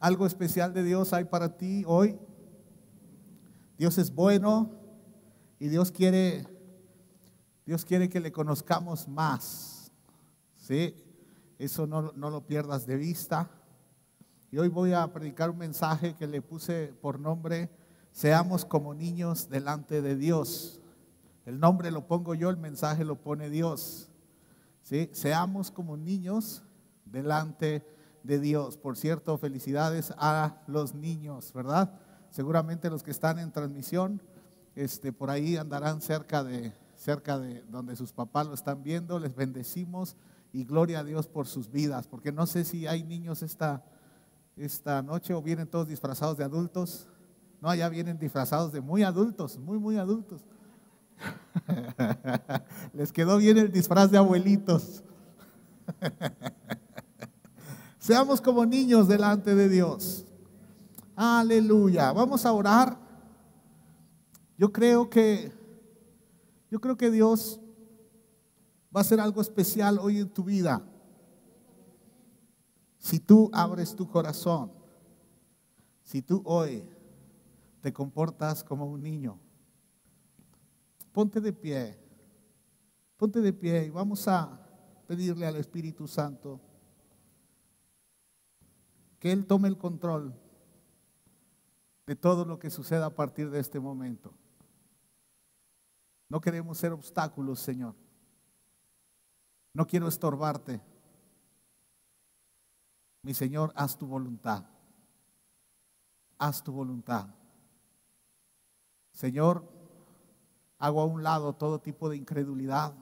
Algo especial de Dios hay para ti hoy. Dios es bueno y Dios quiere que le conozcamos más. ¿Sí? Eso no lo pierdas de vista. Y hoy voy a predicar un mensaje que le puse por nombre: seamos como niños delante de Dios. El nombre lo pongo yo, el mensaje lo pone Dios. ¿Sí? Seamos como niños delante de Dios. Por cierto, felicidades a los niños, ¿verdad? Seguramente los que están en transmisión, por ahí andarán cerca de donde sus papás lo están viendo. Les bendecimos y gloria a Dios por sus vidas, porque no sé si hay niños esta noche o vienen todos disfrazados de adultos. No, allá vienen disfrazados de muy adultos, muy adultos. Les quedó bien el disfraz de abuelitos. Seamos como niños delante de Dios. Aleluya. Vamos a orar. Yo creo que Dios va a hacer algo especial hoy en tu vida. Si tú abres tu corazón, si tú hoy te comportas como un niño. Ponte de pie y vamos a pedirle al Espíritu Santo que Él tome el control de todo lo que suceda a partir de este momento. No queremos ser obstáculos, Señor. No quiero estorbarte. Mi Señor, haz tu voluntad. Haz tu voluntad. Señor, hago a un lado todo tipo de incredulidad.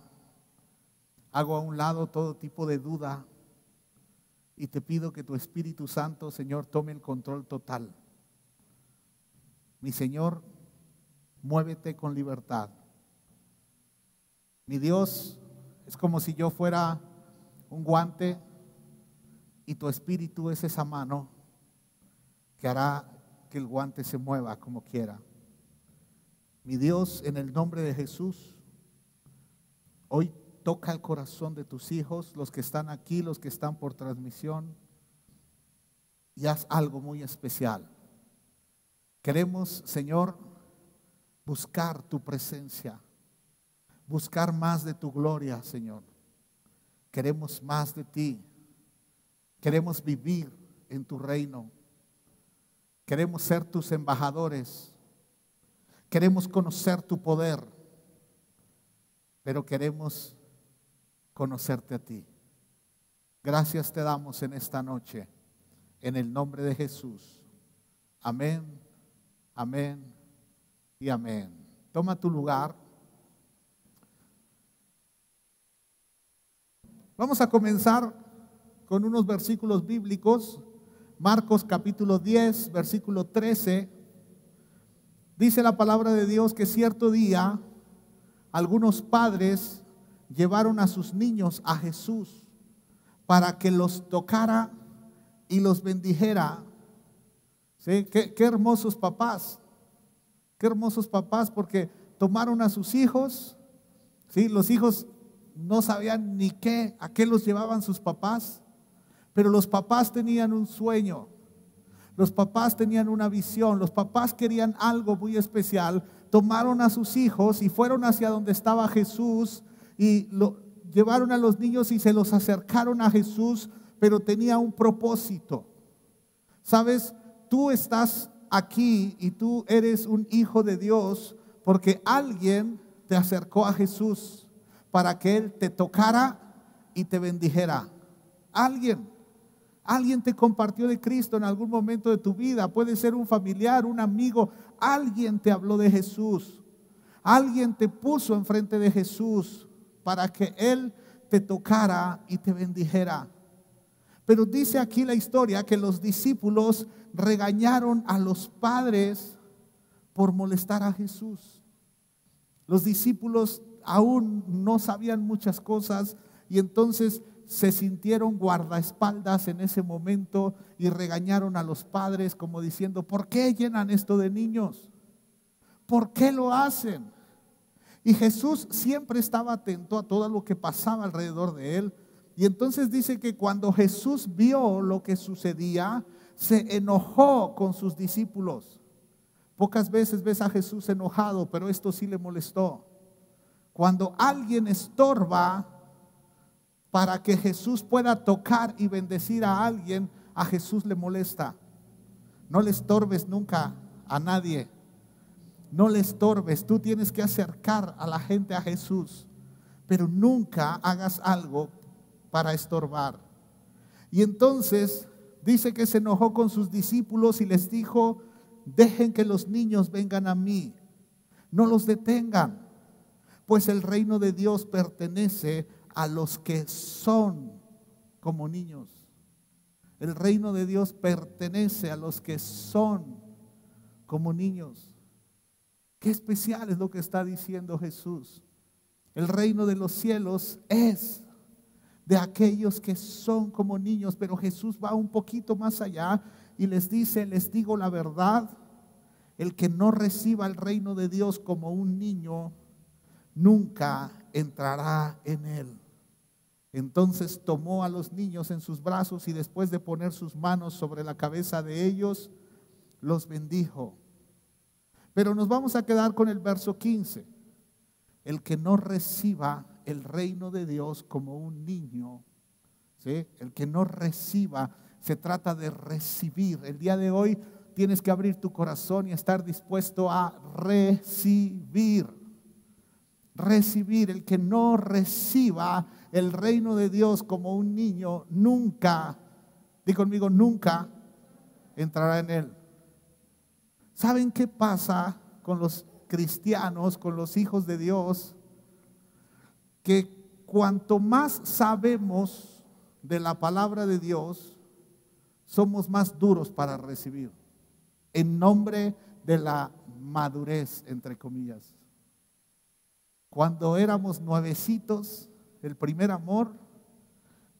Hago a un lado todo tipo de duda. Y te pido que tu Espíritu Santo, Señor, tome el control total. Mi Señor, muévete con libertad. Mi Dios, es como si yo fuera un guante y tu Espíritu es esa mano que hará que el guante se mueva como quiera. Mi Dios, en el nombre de Jesús, hoy toca el corazón de tus hijos, los que están aquí, los que están por transmisión, y haz algo muy especial. Queremos, Señor, buscar tu presencia, buscar más de tu gloria, Señor. Queremos más de ti. Queremos vivir en tu reino. Queremos ser tus embajadores. Queremos conocer tu poder, pero queremos conocerte a ti. Gracias te damos en esta noche, en el nombre de Jesús. Amén, amén y amén. Toma tu lugar. Vamos a comenzar con unos versículos bíblicos. Marcos capítulo 10, versículo 13. Dice la palabra de Dios que cierto día algunos padres llevaron a sus niños a Jesús para que los tocara y los bendijera. ¿Sí? Qué hermosos papás. Qué hermosos papás, porque tomaron a sus hijos. ¿Sí? Los hijos no sabían ni a qué los llevaban sus papás, pero los papás tenían un sueño. Los papás tenían una visión, los papás querían algo muy especial. Tomaron a sus hijos y fueron hacia donde estaba Jesús y llevaron a los niños y se los acercaron a Jesús, pero tenía un propósito. ¿Sabes? Tú estás aquí y tú eres un hijo de Dios porque alguien te acercó a Jesús para que Él te tocara y te bendijera. Alguien te compartió de Cristo en algún momento de tu vida. Puede ser un familiar, un amigo. Alguien te habló de Jesús. Alguien te puso enfrente de Jesús para que Él te tocara y te bendijera. Pero dice aquí la historia que los discípulos regañaron a los padres por molestar a Jesús. Los discípulos aún no sabían muchas cosas y entonces se sintieron guardaespaldas en ese momento y regañaron a los padres como diciendo: ¿por qué llenan esto de niños? ¿Por qué lo hacen? Y Jesús siempre estaba atento a todo lo que pasaba alrededor de Él. Y entonces dice que cuando Jesús vio lo que sucedía, se enojó con sus discípulos. Pocas veces ves a Jesús enojado, pero esto sí le molestó. Cuando alguien estorba para que Jesús pueda tocar y bendecir a alguien, a Jesús le molesta. No le estorbes nunca a nadie. No le estorbes. Tú tienes que acercar a la gente a Jesús, pero nunca hagas algo para estorbar. Y entonces dice que se enojó con sus discípulos y les dijo: dejen que los niños vengan a mí, no los detengan, pues el reino de Dios pertenece a los que son como niños. El reino de Dios pertenece a los que son como niños. Qué especial es lo que está diciendo Jesús. El reino de los cielos es de aquellos que son como niños, pero Jesús va un poquito más allá y les dice: les digo la verdad, el que no reciba el reino de Dios como un niño, nunca entrará en él. Entonces tomó a los niños en sus brazos y después de poner sus manos sobre la cabeza de ellos, los bendijo. Pero nos vamos a quedar con el verso 15. El que no reciba el reino de Dios como un niño, ¿sí? El que no reciba, se trata de recibir. El día de hoy tienes que abrir tu corazón y estar dispuesto a recibir. Recibir. El que no reciba el reino de Dios como un niño, nunca, di conmigo, nunca entrará en él. ¿Saben qué pasa con los cristianos, con los hijos de Dios? Que cuanto más sabemos de la palabra de Dios, somos más duros para recibir, en nombre de la madurez, entre comillas. Cuando éramos nuevecitos, el primer amor,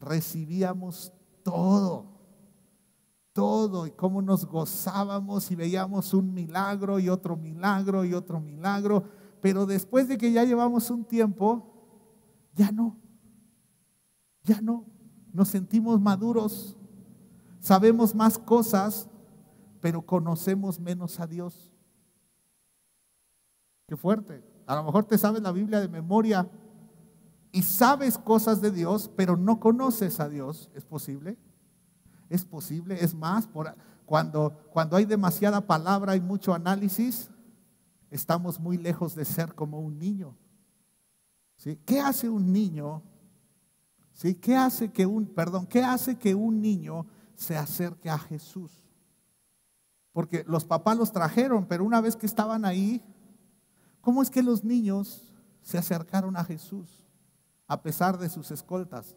recibíamos todo, y cómo nos gozábamos y veíamos un milagro y otro milagro y otro milagro, pero después de que ya llevamos un tiempo, ya no, nos sentimos maduros, sabemos más cosas, pero conocemos menos a Dios. Qué fuerte. A lo mejor te sabes la Biblia de memoria y sabes cosas de Dios, pero no conoces a Dios. ¿Es posible? Es posible. Es más, cuando hay demasiada palabra y mucho análisis, estamos muy lejos de ser como un niño. ¿Sí? ¿Qué hace un niño? ¿Sí? ¿Qué hace que un niño se acerque a Jesús? Porque los papás los trajeron, pero una vez que estaban ahí, ¿cómo es que los niños se acercaron a Jesús a pesar de sus escoltas?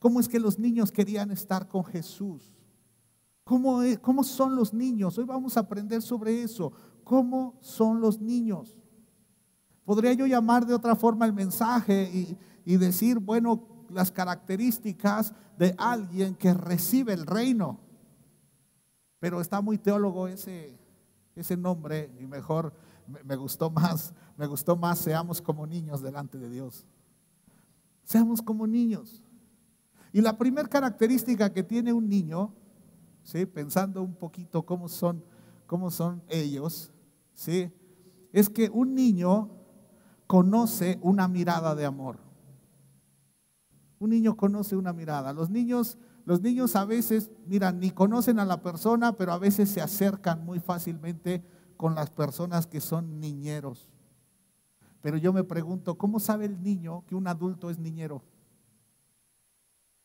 ¿Cómo es que los niños querían estar con Jesús? ¿Cómo son los niños? Hoy vamos a aprender sobre eso. ¿Cómo son los niños? Podría yo llamar de otra forma el mensaje y decir, bueno, las características de alguien que recibe el reino. Pero está muy teólogo ese nombre y mejor me gustó más, seamos como niños delante de Dios. Seamos como niños. Y la primera característica que tiene un niño, ¿sí? Pensando un poquito cómo son ellos, ¿sí? Es que un niño conoce una mirada de amor. Un niño conoce una mirada. Los niños a veces, mira, ni conocen a la persona, pero a veces se acercan muy fácilmente con las personas que son niñeros. Pero yo me pregunto, ¿cómo sabe el niño que un adulto es niñero?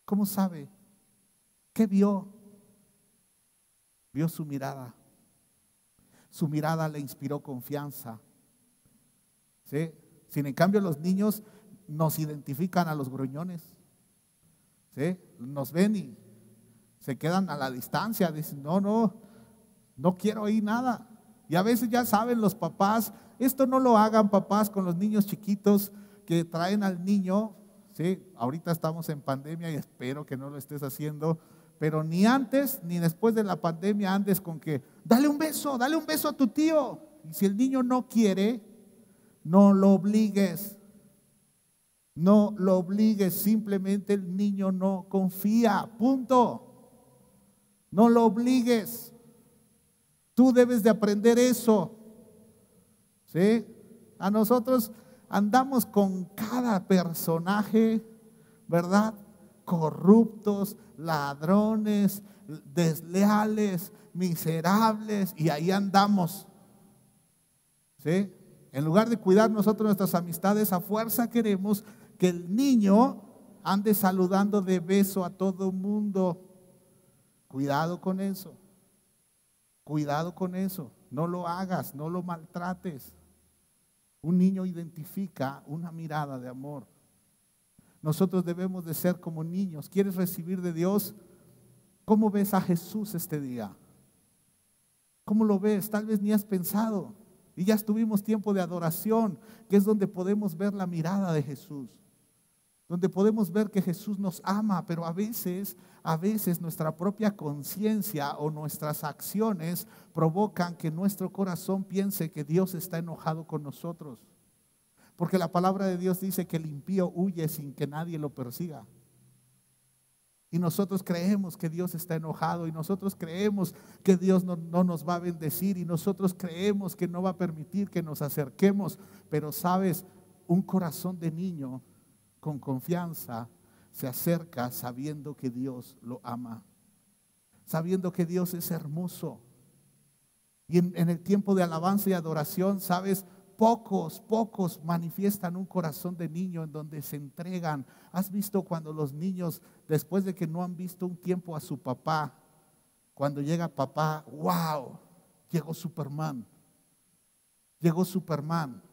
¿Cómo sabe? ¿Qué vio? Vio su mirada. Su mirada le inspiró confianza. ¿Sí? Sin en cambio los niños nos identifican a los gruñones. ¿Sí? Nos ven y se quedan a la distancia, dicen, no quiero oír nada. Y a veces ya saben los papás, esto no lo hagan papás con los niños chiquitos que traen al niño, ¿sí? Ahorita estamos en pandemia y espero que no lo estés haciendo, pero ni antes ni después de la pandemia andes con que, dale un beso a tu tío. Y si el niño no quiere, no lo obligues. No lo obligues, simplemente el niño no confía, punto. No lo obligues. Tú debes de aprender eso. ¿Sí? A nosotros andamos con cada personaje, ¿verdad? Corruptos, ladrones, desleales, miserables, y ahí andamos. ¿Sí? En lugar de cuidar nosotros nuestras amistades, a fuerza queremos que el niño ande saludando de beso a todo mundo. Cuidado con eso. Cuidado con eso. No lo hagas, no lo maltrates. Un niño identifica una mirada de amor. Nosotros debemos de ser como niños. ¿Quieres recibir de Dios? ¿Cómo ves a Jesús este día? ¿Cómo lo ves? Tal vez ni has pensado. Y ya estuvimos tiempo de adoración, que es donde podemos ver la mirada de Jesús. Donde podemos ver que Jesús nos ama, pero a veces nuestra propia conciencia o nuestras acciones provocan que nuestro corazón piense que Dios está enojado con nosotros. Porque la palabra de Dios dice que el impío huye sin que nadie lo persiga. Y nosotros creemos que Dios está enojado, y nosotros creemos que Dios no nos va a bendecir, y nosotros creemos que no va a permitir que nos acerquemos. Pero sabes, un corazón de niño con confianza se acerca sabiendo que Dios lo ama, sabiendo que Dios es hermoso. Y en el tiempo de alabanza y adoración, sabes, pocos manifiestan un corazón de niño en donde se entregan. ¿Has visto cuando los niños, después de que no han visto un tiempo a su papá, cuando llega papá, wow, llegó Superman? Llegó Superman.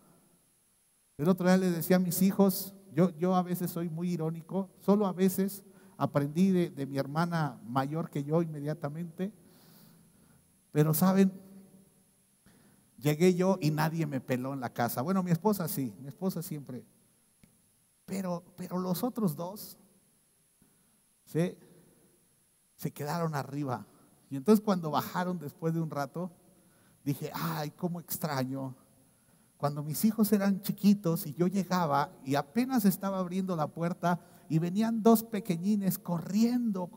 El otro día les decía a mis hijos, yo a veces soy muy irónico, solo a veces aprendí de mi hermana mayor que yo inmediatamente, pero saben, llegué yo y nadie me peló en la casa. Bueno, mi esposa sí, mi esposa siempre, pero los otros dos se quedaron arriba. Y entonces cuando bajaron después de un rato, dije, ay, cómo extraño cuando mis hijos eran chiquitos y yo llegaba y apenas estaba abriendo la puerta y venían dos pequeñines corriendo,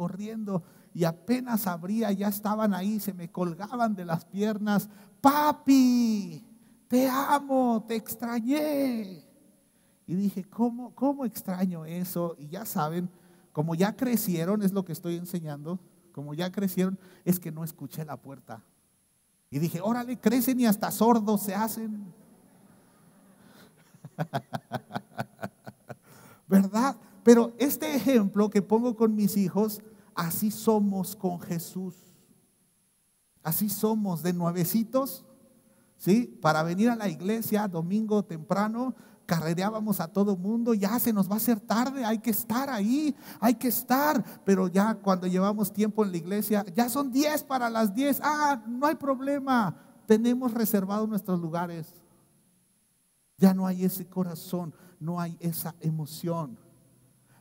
y apenas abría, ya estaban ahí, se me colgaban de las piernas. Papi, te amo, te extrañé. Y dije, ¿cómo extraño eso? Y ya saben, como ya crecieron, es lo que estoy enseñando, como ya crecieron, es que no escuché la puerta. Y dije, órale, crecen y hasta sordos se hacen. ¿Verdad? Pero este ejemplo que pongo con mis hijos, así somos con Jesús. Así somos de nuevecitos, ¿sí? Para venir a la iglesia domingo temprano, carrereábamos a todo mundo, ya se nos va a hacer tarde, hay que estar ahí, hay que estar. Pero ya cuando llevamos tiempo en la iglesia, ya son 10 para las 10, no hay problema, tenemos reservados nuestros lugares. Ya no hay ese corazón, no hay esa emoción.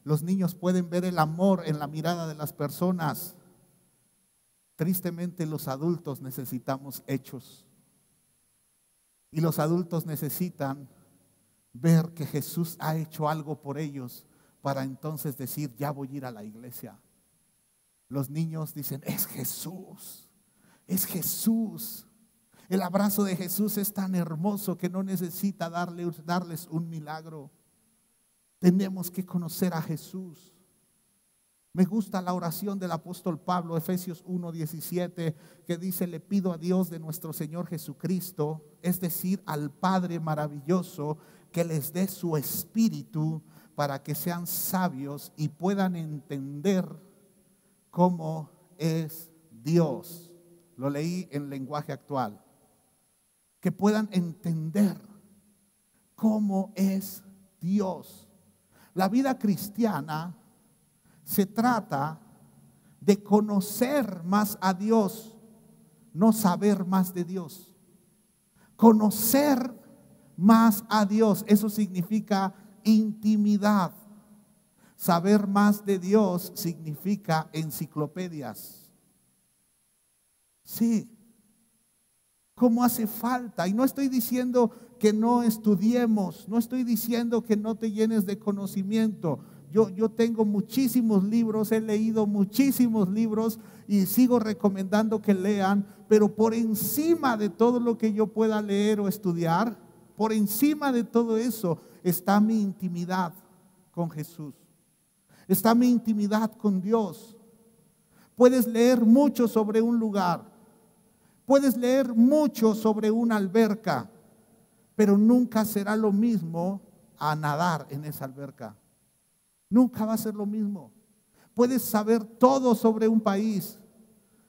Los niños pueden ver el amor en la mirada de las personas. Tristemente, los adultos necesitamos hechos. Y los adultos necesitan ver que Jesús ha hecho algo por ellos para entonces decir, ya voy a ir a la iglesia. Los niños dicen, es Jesús, es Jesús. El abrazo de Jesús es tan hermoso que no necesita darles un milagro. Tenemos que conocer a Jesús. Me gusta la oración del apóstol Pablo, Efesios 1:17, que dice, le pido a Dios de nuestro Señor Jesucristo, es decir, al Padre maravilloso, que les dé su espíritu para que sean sabios y puedan entender cómo es Dios. Lo leí en lenguaje actual. Que puedan entender cómo es Dios. La vida cristiana se trata de conocer más a Dios, no saber más de Dios. Conocer más a Dios, eso significa intimidad. Saber más de Dios significa enciclopedias. Sí. ¿Cómo hace falta? Y no estoy diciendo que no estudiemos, no estoy diciendo que no te llenes de conocimiento. yo tengo muchísimos libros, he leído muchísimos libros y sigo recomendando que lean, pero por encima de todo lo que yo pueda leer o estudiar, por encima de todo eso está mi intimidad con Jesús. Está mi intimidad con Dios. Puedes leer mucho sobre un lugar, puedes leer mucho sobre una alberca, pero nunca será lo mismo a nadar en esa alberca. Nunca va a ser lo mismo. Puedes saber todo sobre un país,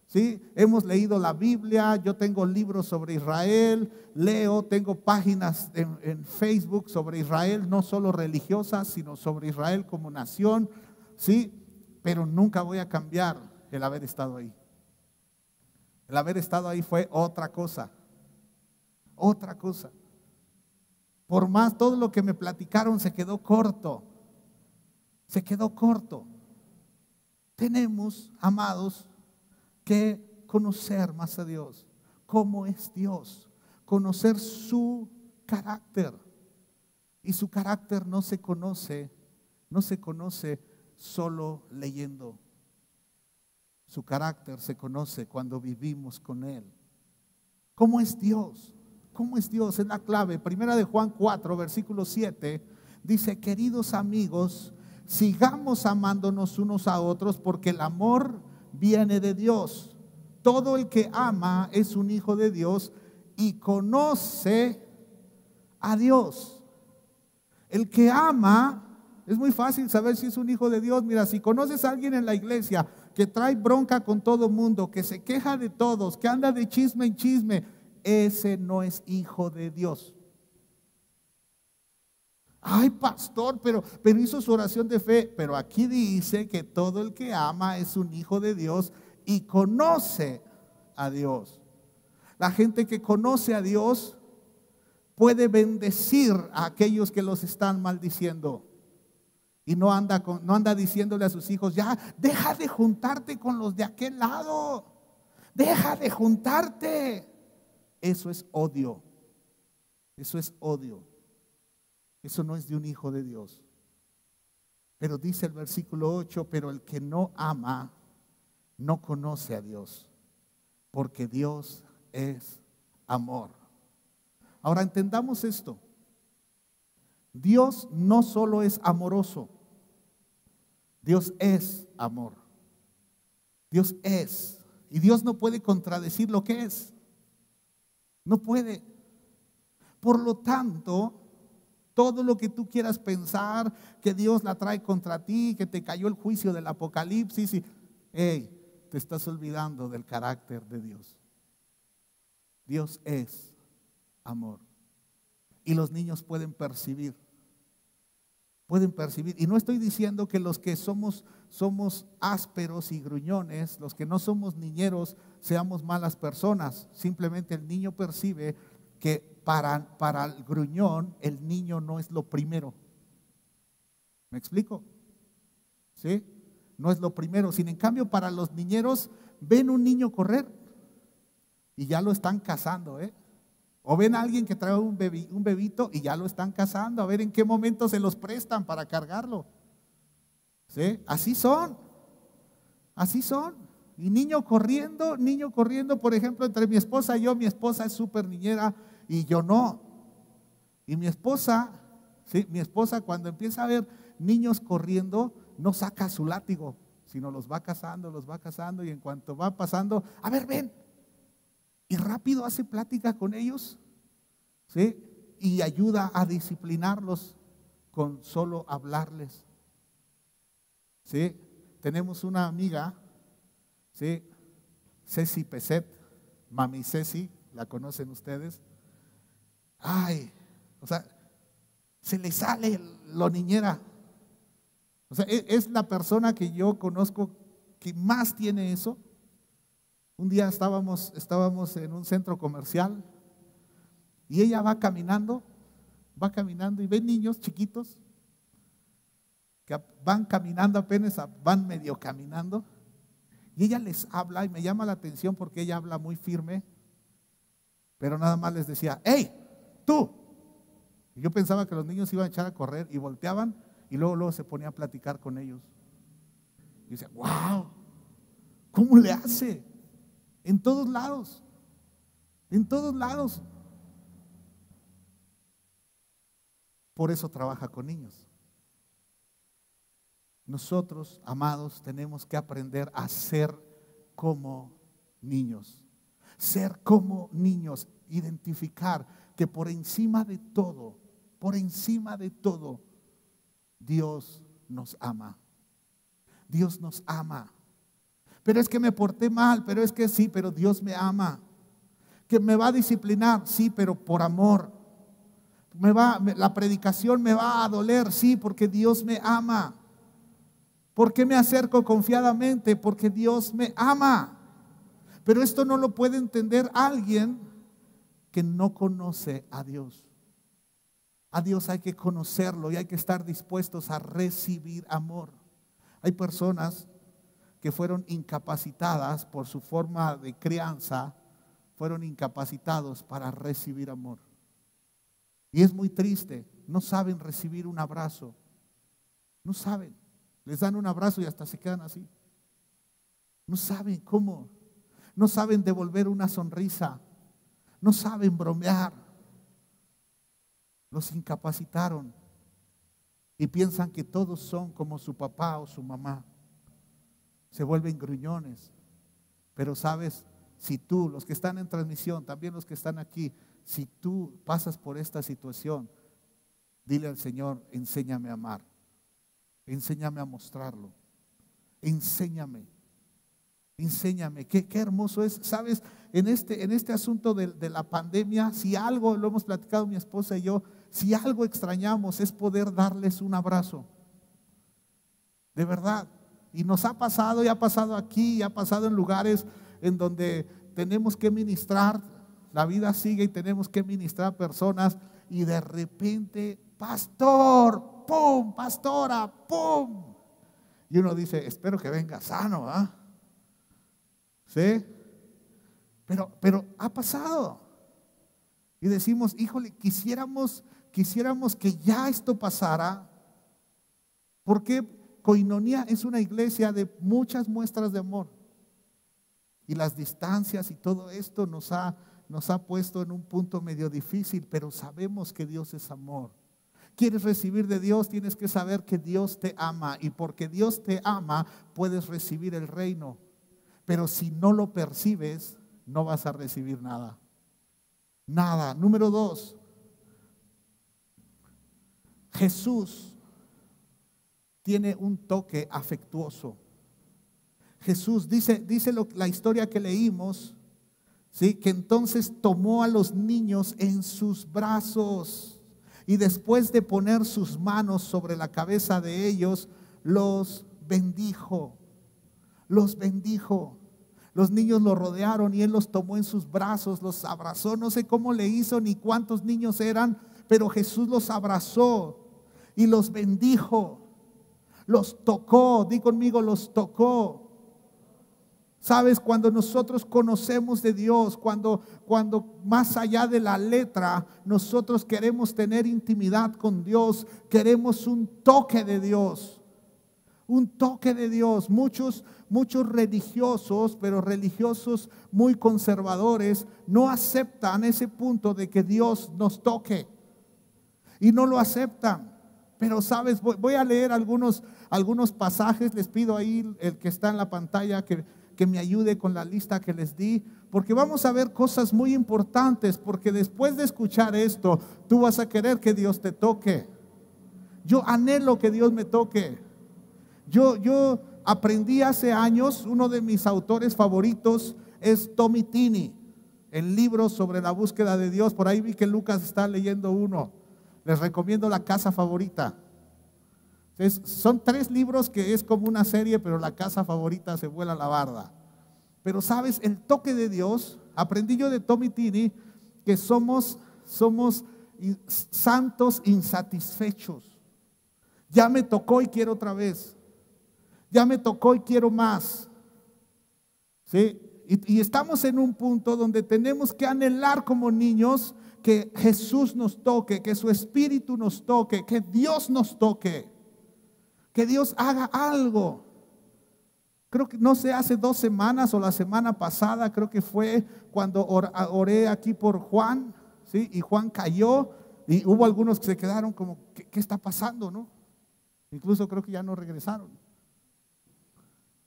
¿sí? Hemos leído la Biblia, yo tengo libros sobre Israel, tengo páginas en Facebook sobre Israel, no solo religiosas, sino sobre Israel como nación, ¿sí? Pero nunca voy a cambiar el haber estado ahí. El haber estado ahí fue otra cosa, otra cosa. Por más todo lo que me platicaron se quedó corto, se quedó corto. Tenemos, amados, que conocer más a Dios, cómo es Dios, conocer su carácter. Y su carácter no se conoce solo leyendo. Su carácter se conoce cuando vivimos con Él. ¿Cómo es Dios? ¿Cómo es Dios? Es la clave. Primera de Juan 4, versículo 7, dice: queridos amigos, sigamos amándonos unos a otros, porque el amor viene de Dios. Todo el que ama es un hijo de Dios y conoce a Dios. El que ama, es muy fácil saber si es un hijo de Dios. Mira, si conoces a alguien en la iglesia que trae bronca con todo mundo, que se queja de todos, que anda de chisme en chisme, ese no es hijo de Dios. Ay, pastor, pero hizo su oración de fe. Pero aquí dice que todo el que ama es un hijo de Dios y conoce a Dios. La gente que conoce a Dios puede bendecir a aquellos que los están maldiciendo. Y no anda diciéndole a sus hijos: ya, deja de juntarte con los de aquel lado. Deja de juntarte. Eso es odio. Eso es odio. Eso no es de un hijo de Dios. Pero dice el versículo 8: pero el que no ama no conoce a Dios, porque Dios es amor. Ahora entendamos esto. Dios no solo es amoroso, Dios es amor. Dios es. Y Dios no puede contradecir lo que es. No puede. Por lo tanto, todo lo que tú quieras pensar que Dios la trae contra ti, que te cayó el juicio del Apocalipsis, te estás olvidando del carácter de Dios. Dios es amor. Y los niños pueden percibir. Y no estoy diciendo que los que somos ásperos y gruñones, los que no somos niñeros, seamos malas personas. Simplemente el niño percibe que para el gruñón el niño no es lo primero. ¿Me explico? ¿Sí? No es lo primero. Sin en cambio, para los niñeros, ven un niño correr y ya lo están cazando, O ven a alguien que trae un bebito y ya lo están cazando, a ver en qué momento se los prestan para cargarlo. ¿Sí? Así son. Y niño corriendo, por ejemplo, entre mi esposa y yo, mi esposa es súper niñera y yo no. Y mi esposa cuando empieza a ver niños corriendo, no saca su látigo, sino los va cazando y en cuanto va pasando, a ver, ven. Y rápido hace plática con ellos, ¿sí? Y ayuda a disciplinarlos con solo hablarles, ¿sí? Tenemos una amiga, ¿sí? Ceci Peset, Mami Ceci, la conocen ustedes. Se le sale lo niñera. Es la persona que yo conozco que más tiene eso. Un día estábamos en un centro comercial y ella va caminando y ve niños chiquitos que van caminando apenas, van medio caminando y ella les habla y me llama la atención porque ella habla muy firme, pero nada más les decía: ¡hey, tú! Y yo pensaba que los niños iban a echar a correr y volteaban Y luego se ponía a platicar con ellos. Y dice, wow, ¿cómo le hace? En todos lados. En todos lados. Por eso trabaja con niños. Nosotros, amados, tenemos que aprender a ser como niños. Ser como niños. Identificar que por encima de todo, Dios nos ama. Dios nos ama. Pero es que me porté mal, pero es que sí, pero Dios me ama. Que me va a disciplinar, sí, pero por amor. La predicación me va a doler, sí, porque Dios me ama. ¿Por qué me acerco confiadamente? Porque Dios me ama. Pero esto no lo puede entender alguien que no conoce a Dios. A Dios hay que conocerlo y hay que estar dispuestos a recibir amor. Hay personas que fueron incapacitadas por su forma de crianza, fueron incapacitados para recibir amor. Y es muy triste, no saben recibir un abrazo. No saben. Les dan un abrazo y hasta se quedan así. No saben cómo. No saben devolver una sonrisa. No saben bromear. Los incapacitaron y piensan que todos son como su papá o su mamá. Se vuelven gruñones. Pero sabes, si tú, los que están en transmisión, también los que están aquí, si tú pasas por esta situación, dile al Señor, enséñame a amar. Enséñame a mostrarlo. Enséñame. Qué hermoso es. Sabes, en este asunto de la pandemia, si algo, lo hemos platicado mi esposa y yo, si algo extrañamos es poder darles un abrazo. De verdad. Y nos ha pasado, y ha pasado aquí, y ha pasado en lugares en donde tenemos que ministrar. La vida sigue y tenemos que ministrar a personas. Y de repente, pastor, ¡pum! Pastora, ¡pum! Y uno dice, espero que venga sano, ¿ah? ¿Sí? Pero ha pasado. Y decimos, híjole, quisiéramos que ya esto pasara. Porque Koinonia es una iglesia de muchas muestras de amor. Y las distancias y todo esto nos ha puesto en un punto medio difícil, pero sabemos que Dios es amor. ¿Quieres recibir de Dios? Tienes que saber que Dios te ama, y porque Dios te ama, puedes recibir el reino. Pero si no lo percibes, no vas a recibir nada. Nada. Número 2. Jesús tiene un toque afectuoso. Jesús dice la historia que leímos, ¿sí? Que entonces tomó a los niños en sus brazos y después de poner sus manos sobre la cabeza de ellos, los bendijo. Los bendijo. Los niños lo rodearon y él los tomó en sus brazos, los abrazó. No sé cómo le hizo ni cuántos niños eran, pero Jesús los abrazó y los bendijo. Los tocó, di conmigo, los tocó. Sabes, cuando nosotros conocemos de Dios, cuando más allá de la letra, nosotros queremos tener intimidad con Dios, queremos un toque de Dios. Un toque de Dios. Muchos religiosos, pero religiosos muy conservadores, no aceptan ese punto de que Dios nos toque. Y no lo aceptan. Pero sabes, voy a leer algunos pasajes. Les pido ahí el que está en la pantalla que me ayude con la lista que les di, porque vamos a ver cosas muy importantes, porque después de escuchar esto, tú vas a querer que Dios te toque. Yo anhelo que Dios me toque. Yo aprendí hace años, uno de mis autores favoritos es Tommy Tini, el libro sobre la búsqueda de Dios. Por ahí vi que Lucas está leyendo uno. Les recomiendo La Casa Favorita. Son 3 libros que es como una serie, pero La Casa Favorita se vuela la barda. Pero sabes, el toque de Dios, aprendí yo de Tommy Tini que somos santos insatisfechos. Ya me tocó y quiero otra vez. Ya me tocó y quiero más. ¿Sí? Y estamos en un punto donde tenemos que anhelar como niños que Jesús nos toque, que su Espíritu nos toque, que Dios nos toque. que Dios haga algo. Creo que, no sé, hace 2 semanas o la semana pasada, creo que fue cuando oré aquí por Juan, ¿sí? Y Juan cayó y hubo algunos que se quedaron como, ¿qué está pasando, no? Incluso creo que ya no regresaron.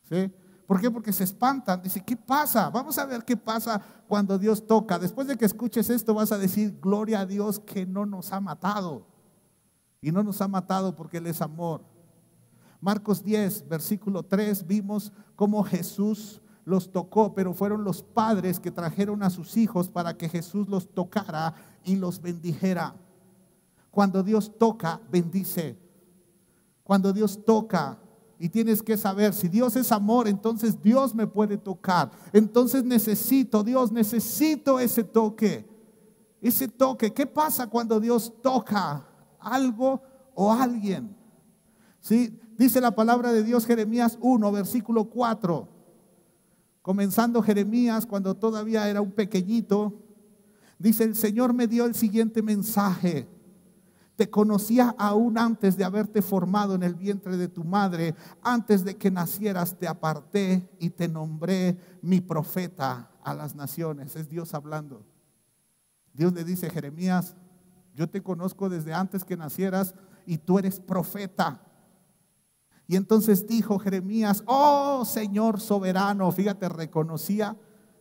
¿Sí? ¿Por qué? Porque se espantan. Dice, ¿qué pasa? Vamos a ver qué pasa cuando Dios toca. Después de que escuches esto vas a decir, gloria a Dios que no nos ha matado. Y no nos ha matado porque Él es amor. Marcos 10, versículo 3, vimos cómo Jesús los tocó, pero fueron los padres que trajeron a sus hijos para que Jesús los tocara y los bendijera. Cuando Dios toca, bendice. Cuando Dios toca, y tienes que saber, si Dios es amor, entonces Dios me puede tocar. Entonces necesito, Dios, necesito ese toque. Ese toque, ¿qué pasa cuando Dios toca algo o alguien? ¿Sí? Dice la palabra de Dios, Jeremías 1, versículo 4. Comenzando Jeremías, cuando todavía era un pequeñito, dice, el Señor me dio el siguiente mensaje. Te conocía aún antes de haberte formado en el vientre de tu madre. Antes de que nacieras te aparté y te nombré mi profeta a las naciones. Es Dios hablando. Dios le dice a Jeremías, yo te conozco desde antes que nacieras y tú eres profeta. Y entonces dijo Jeremías, oh Señor soberano. Fíjate, reconocía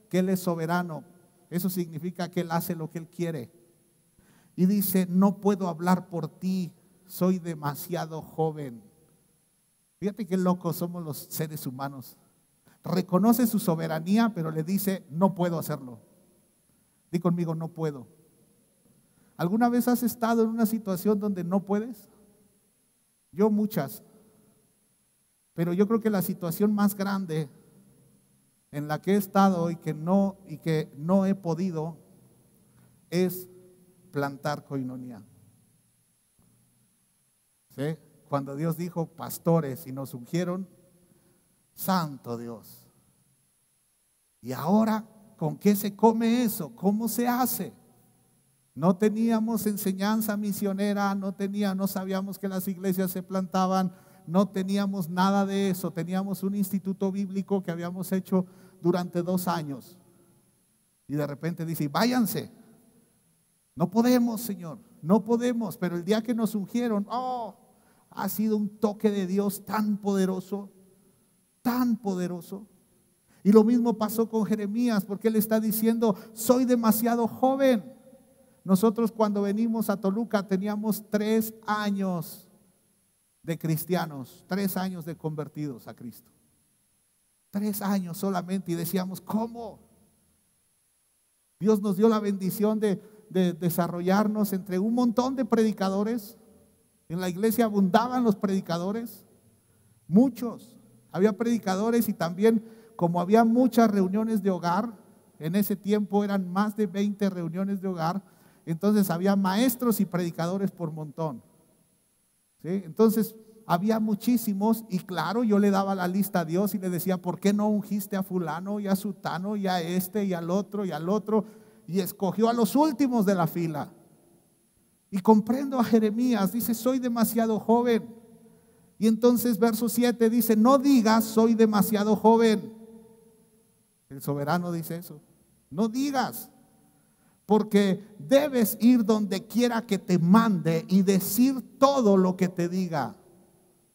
que Él es soberano. Eso significa que Él hace lo que Él quiere. Y dice, no puedo hablar por ti, soy demasiado joven. Fíjate qué locos somos los seres humanos. Reconoce su soberanía, pero le dice, no puedo hacerlo. Di conmigo, no puedo. ¿Alguna vez has estado en una situación donde no puedes? Yo muchas. Pero yo creo que la situación más grande en la que he estado y que no he podido es plantar Koinonía. ¿Sí? Cuando Dios dijo pastores y nos ungieron, santo Dios. Y ahora, ¿con qué se come eso? ¿Cómo se hace? No teníamos enseñanza misionera, no sabíamos que las iglesias se plantaban, no teníamos nada de eso. Teníamos un instituto bíblico que habíamos hecho durante 2 años. Y de repente dice, váyanse. No podemos, Señor, no podemos. Pero el día que nos ungieron, ha sido un toque de Dios tan poderoso, tan poderoso. Y lo mismo pasó con Jeremías, porque él está diciendo, soy demasiado joven. Nosotros cuando venimos a Toluca teníamos 3 años de cristianos, 3 años de convertidos a Cristo. 3 años solamente, y decíamos, ¿cómo? Dios nos dio la bendición de desarrollarnos entre un montón de predicadores. En la iglesia abundaban los predicadores, muchos. Había predicadores y también, como había muchas reuniones de hogar, en ese tiempo eran más de 20 reuniones de hogar, entonces había maestros y predicadores por montón. ¿Sí? Entonces había muchísimos, y claro, yo le daba la lista a Dios y le decía, ¿por qué no ungiste a fulano y a sutano y a este y al otro y al otro? Y escogió a los últimos de la fila. Y comprendo a Jeremías, dice, soy demasiado joven. Y entonces verso 7 dice, no digas soy demasiado joven. El soberano dice eso. No digas, porque debes ir donde quiera que te mande y decir todo lo que te diga.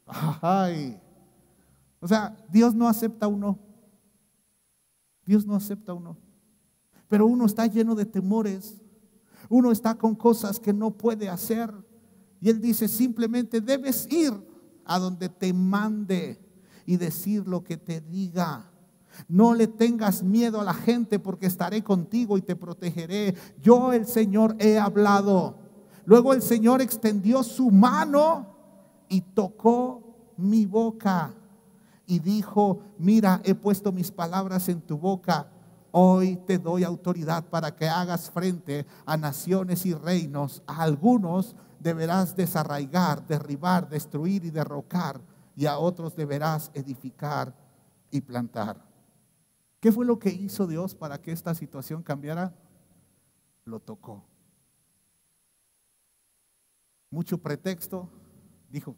Ay. O sea, Dios no acepta uno. Dios no acepta uno. Pero uno está lleno de temores. Uno está con cosas que no puede hacer. Y Él dice, simplemente debes ir a donde te mande y decir lo que te diga. No le tengas miedo a la gente, porque estaré contigo y te protegeré. Yo, el Señor, he hablado. Luego el Señor extendió su mano y tocó mi boca y dijo, mira, he puesto mis palabras en tu boca. Hoy te doy autoridad para que hagas frente a naciones y reinos. A algunos deberás desarraigar, derribar, destruir y derrocar, y a otros deberás edificar y plantar. ¿Qué fue lo que hizo Dios para que esta situación cambiara? Lo tocó. Mucho pretexto, dijo,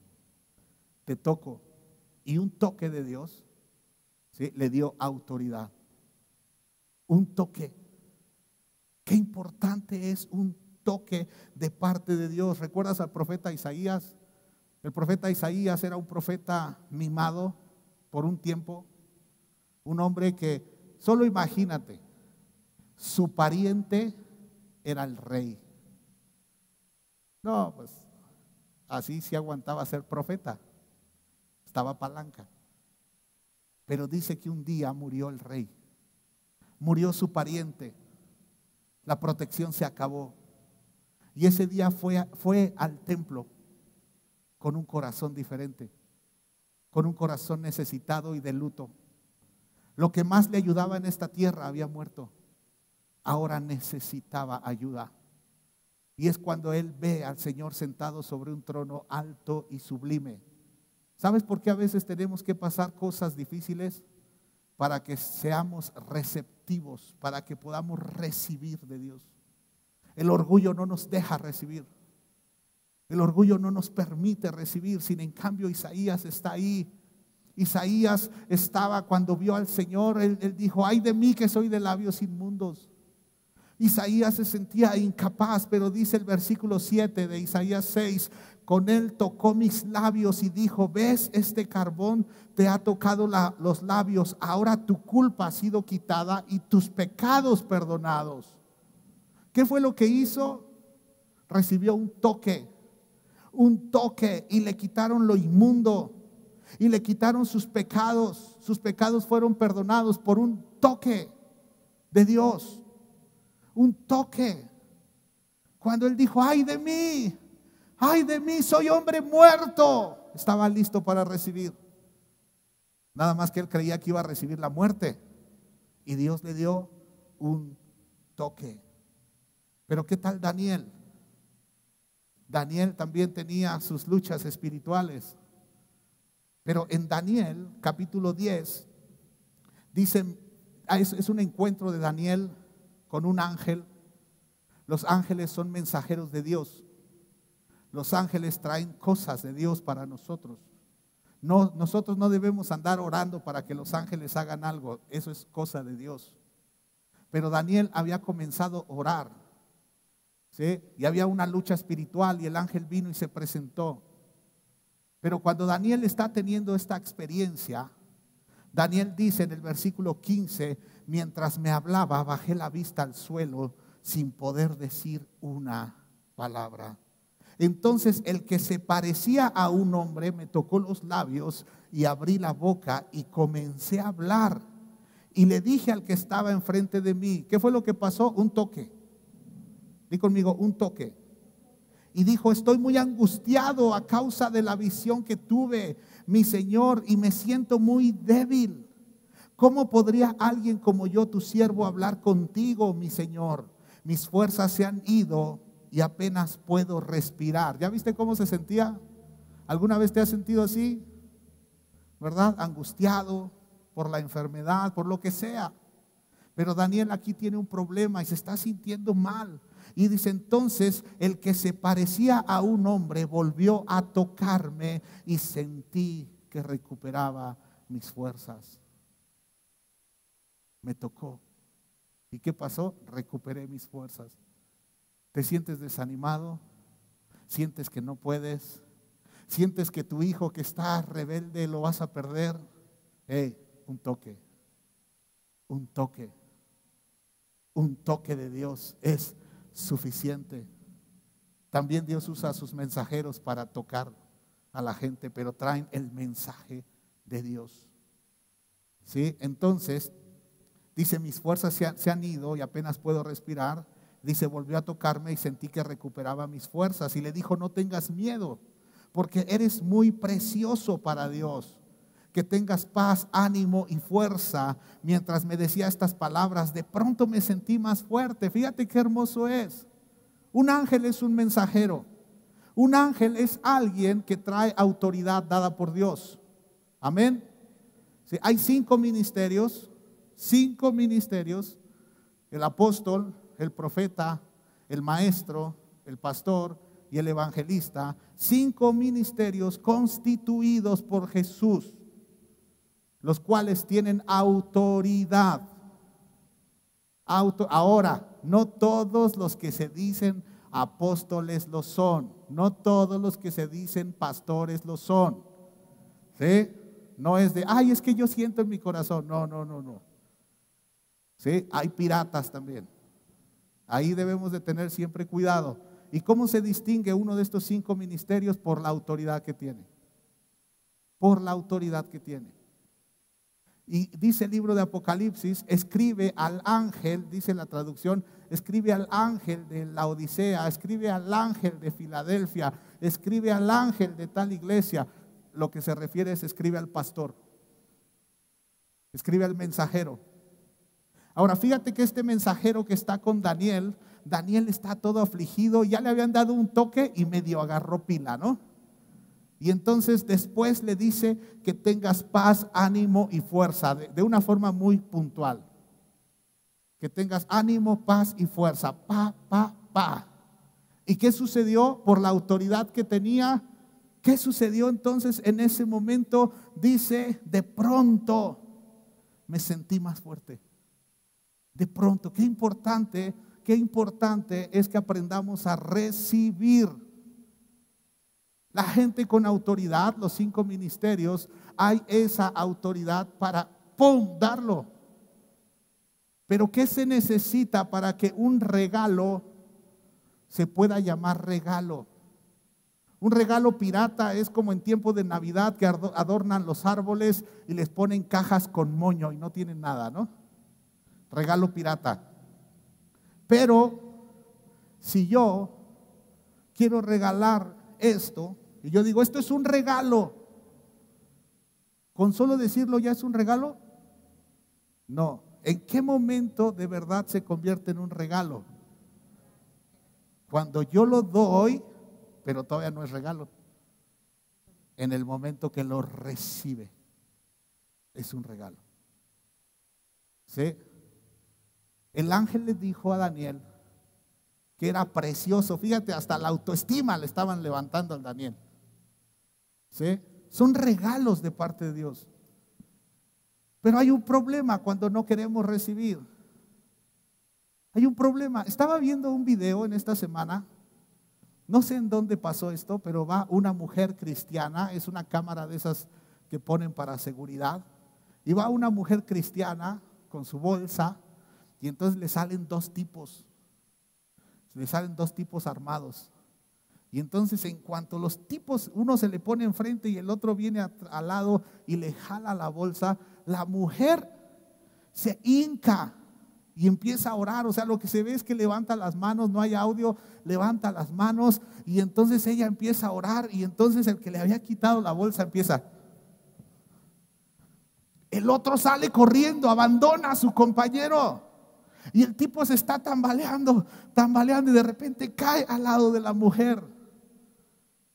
te toco. Y un toque de Dios, ¿sí?, le dio autoridad. Un toque. Qué importante es un toque de parte de Dios. ¿Recuerdas al profeta Isaías? El profeta Isaías era un profeta mimado por un tiempo. Un hombre que, solo imagínate, su pariente era el rey. No, pues así sí aguantaba ser profeta. Estaba palanca. Pero dice que un día murió el rey. Murió su pariente. La protección se acabó. Y ese día fue al templo con un corazón diferente, con un corazón necesitado y de luto. Lo que más le ayudaba en esta tierra había muerto. Ahora necesitaba ayuda. Y es cuando él ve al Señor sentado sobre un trono alto y sublime. ¿Sabes por qué a veces tenemos que pasar cosas difíciles? Para que seamos receptivos, para que podamos recibir de Dios. El orgullo no nos deja recibir. El orgullo no nos permite recibir. Sin en cambio Isaías está ahí. Isaías estaba cuando vio al Señor, él dijo: ay de mí que soy de labios inmundos. Isaías se sentía incapaz, pero dice el versículo 7 de Isaías 6: con él tocó mis labios y dijo: ves, este carbón te ha tocado los labios, ahora tu culpa ha sido quitada y tus pecados perdonados. ¿Qué fue lo que hizo? Recibió un toque y le quitaron lo inmundo y le quitaron sus pecados. Sus pecados fueron perdonados por un toque de Dios. Un toque. Cuando él dijo: ay de mí, soy hombre muerto, estaba listo para recibir. Nada más que él creía que iba a recibir la muerte, y Dios le dio un toque. Pero ¿qué tal Daniel? Daniel también tenía sus luchas espirituales. Pero en Daniel capítulo 10 dice, es un encuentro de Daniel con un ángel. Los ángeles son mensajeros de Dios. Los ángeles traen cosas de Dios para nosotros. No, nosotros no debemos andar orando para que los ángeles hagan algo. Eso es cosa de Dios. Pero Daniel había comenzado a orar, ¿sí? Y había una lucha espiritual y el ángel vino y se presentó. Pero cuando Daniel está teniendo esta experiencia, Daniel dice en el versículo 15: mientras me hablaba, bajé la vista al suelo sin poder decir una palabra. Entonces el que se parecía a un hombre me tocó los labios y abrí la boca y comencé a hablar. Y le dije al que estaba enfrente de mí, ¿qué fue lo que pasó? Un toque. Di conmigo, un toque. Y dijo: estoy muy angustiado a causa de la visión que tuve, mi Señor, y me siento muy débil. ¿Cómo podría alguien como yo, tu siervo, hablar contigo, mi Señor? Mis fuerzas se han ido y apenas puedo respirar. ¿Ya viste cómo se sentía? ¿Alguna vez te has sentido así? ¿Verdad? Angustiado por la enfermedad, por lo que sea. Pero Daniel aquí tiene un problema y se está sintiendo mal. Y dice: entonces el que se parecía a un hombre volvió a tocarme y sentí que recuperaba mis fuerzas. Me tocó. ¿Y qué pasó? Recuperé mis fuerzas. ¿Te sientes desanimado? ¿Sientes que no puedes? ¿Sientes que tu hijo que está rebelde lo vas a perder? Un toque. Un toque. Un toque de Dios es suficiente. También Dios usa a sus mensajeros para tocar a la gente, pero traen el mensaje de Dios. ¿Sí? Entonces, dice: mis fuerzas se han ido y apenas puedo respirar. Dice: volvió a tocarme y sentí que recuperaba mis fuerzas. Y le dijo: no tengas miedo, porque eres muy precioso para Dios. Que tengas paz, ánimo y fuerza. Mientras me decía estas palabras, de pronto me sentí más fuerte. Fíjate qué hermoso es. Un ángel es un mensajero. Un ángel es alguien que trae autoridad dada por Dios. Amén. Sí, hay 5 ministerios. 5 ministerios: el apóstol, el profeta, el maestro, el pastor y el evangelista, 5 ministerios constituidos por Jesús, los cuales tienen autoridad. Ahora, no todos los que se dicen apóstoles lo son, no todos los que se dicen pastores lo son, ¿sí? No es de, ay, es que yo siento en mi corazón, no. ¿Sí? Hay piratas también. Ahí debemos de tener siempre cuidado. ¿Y cómo se distingue uno de estos 5 ministerios? Por la autoridad que tiene. Por la autoridad que tiene. Y dice el libro de Apocalipsis, escribe al ángel, dice la traducción, escribe al ángel de la Odisea, escribe al ángel de Filadelfia, escribe al ángel de tal iglesia. Lo que se refiere es escribe al pastor, escribe al mensajero. Ahora fíjate que este mensajero que está con Daniel está todo afligido, ya le habían dado un toque y medio agarró pila, ¿no? Y entonces después le dice que tengas paz, ánimo y fuerza, de una forma muy puntual. Que tengas ánimo, paz y fuerza, pa. ¿Y qué sucedió? Por la autoridad que tenía, ¿qué sucedió entonces en ese momento? Dice, de pronto me sentí más fuerte. De pronto, qué importante es que aprendamos a recibir. La gente con autoridad, los 5 ministerios, hay esa autoridad para, ¡pum!, darlo. Pero ¿qué se necesita para que un regalo se pueda llamar regalo? Un regalo pirata es como en tiempo de Navidad que adornan los árboles y les ponen cajas con moño y no tienen nada, ¿no? Regalo pirata. Pero si yo quiero regalar esto y yo digo, esto es un regalo, ¿con solo decirlo ya es un regalo? No. ¿En qué momento de verdad se convierte en un regalo? Cuando yo lo doy, pero todavía no es regalo. En el momento que lo recibe, es un regalo. ¿Sí? El ángel le dijo a Daniel que era precioso. Fíjate, hasta la autoestima le estaban levantando al Daniel. ¿Sí? Son regalos de parte de Dios. Pero hay un problema cuando no queremos recibir. Hay un problema. Estaba viendo un video en esta semana. No sé en dónde pasó esto, pero va una mujer cristiana. Es una cámara de esas que ponen para seguridad. Y va una mujer cristiana con su bolsa. Y entonces le salen 2 tipos. Le salen 2 tipos armados. Y entonces en cuanto los tipos, uno se le pone enfrente y el otro viene al lado y le jala la bolsa, la mujer se hinca y empieza a orar. O sea, lo que se ve es que levanta las manos, no hay audio, levanta las manos y entonces ella empieza a orar y entonces el que le había quitado la bolsa empieza. El otro sale corriendo, abandona a su compañero. Y el tipo se está tambaleando y de repente cae al lado de la mujer.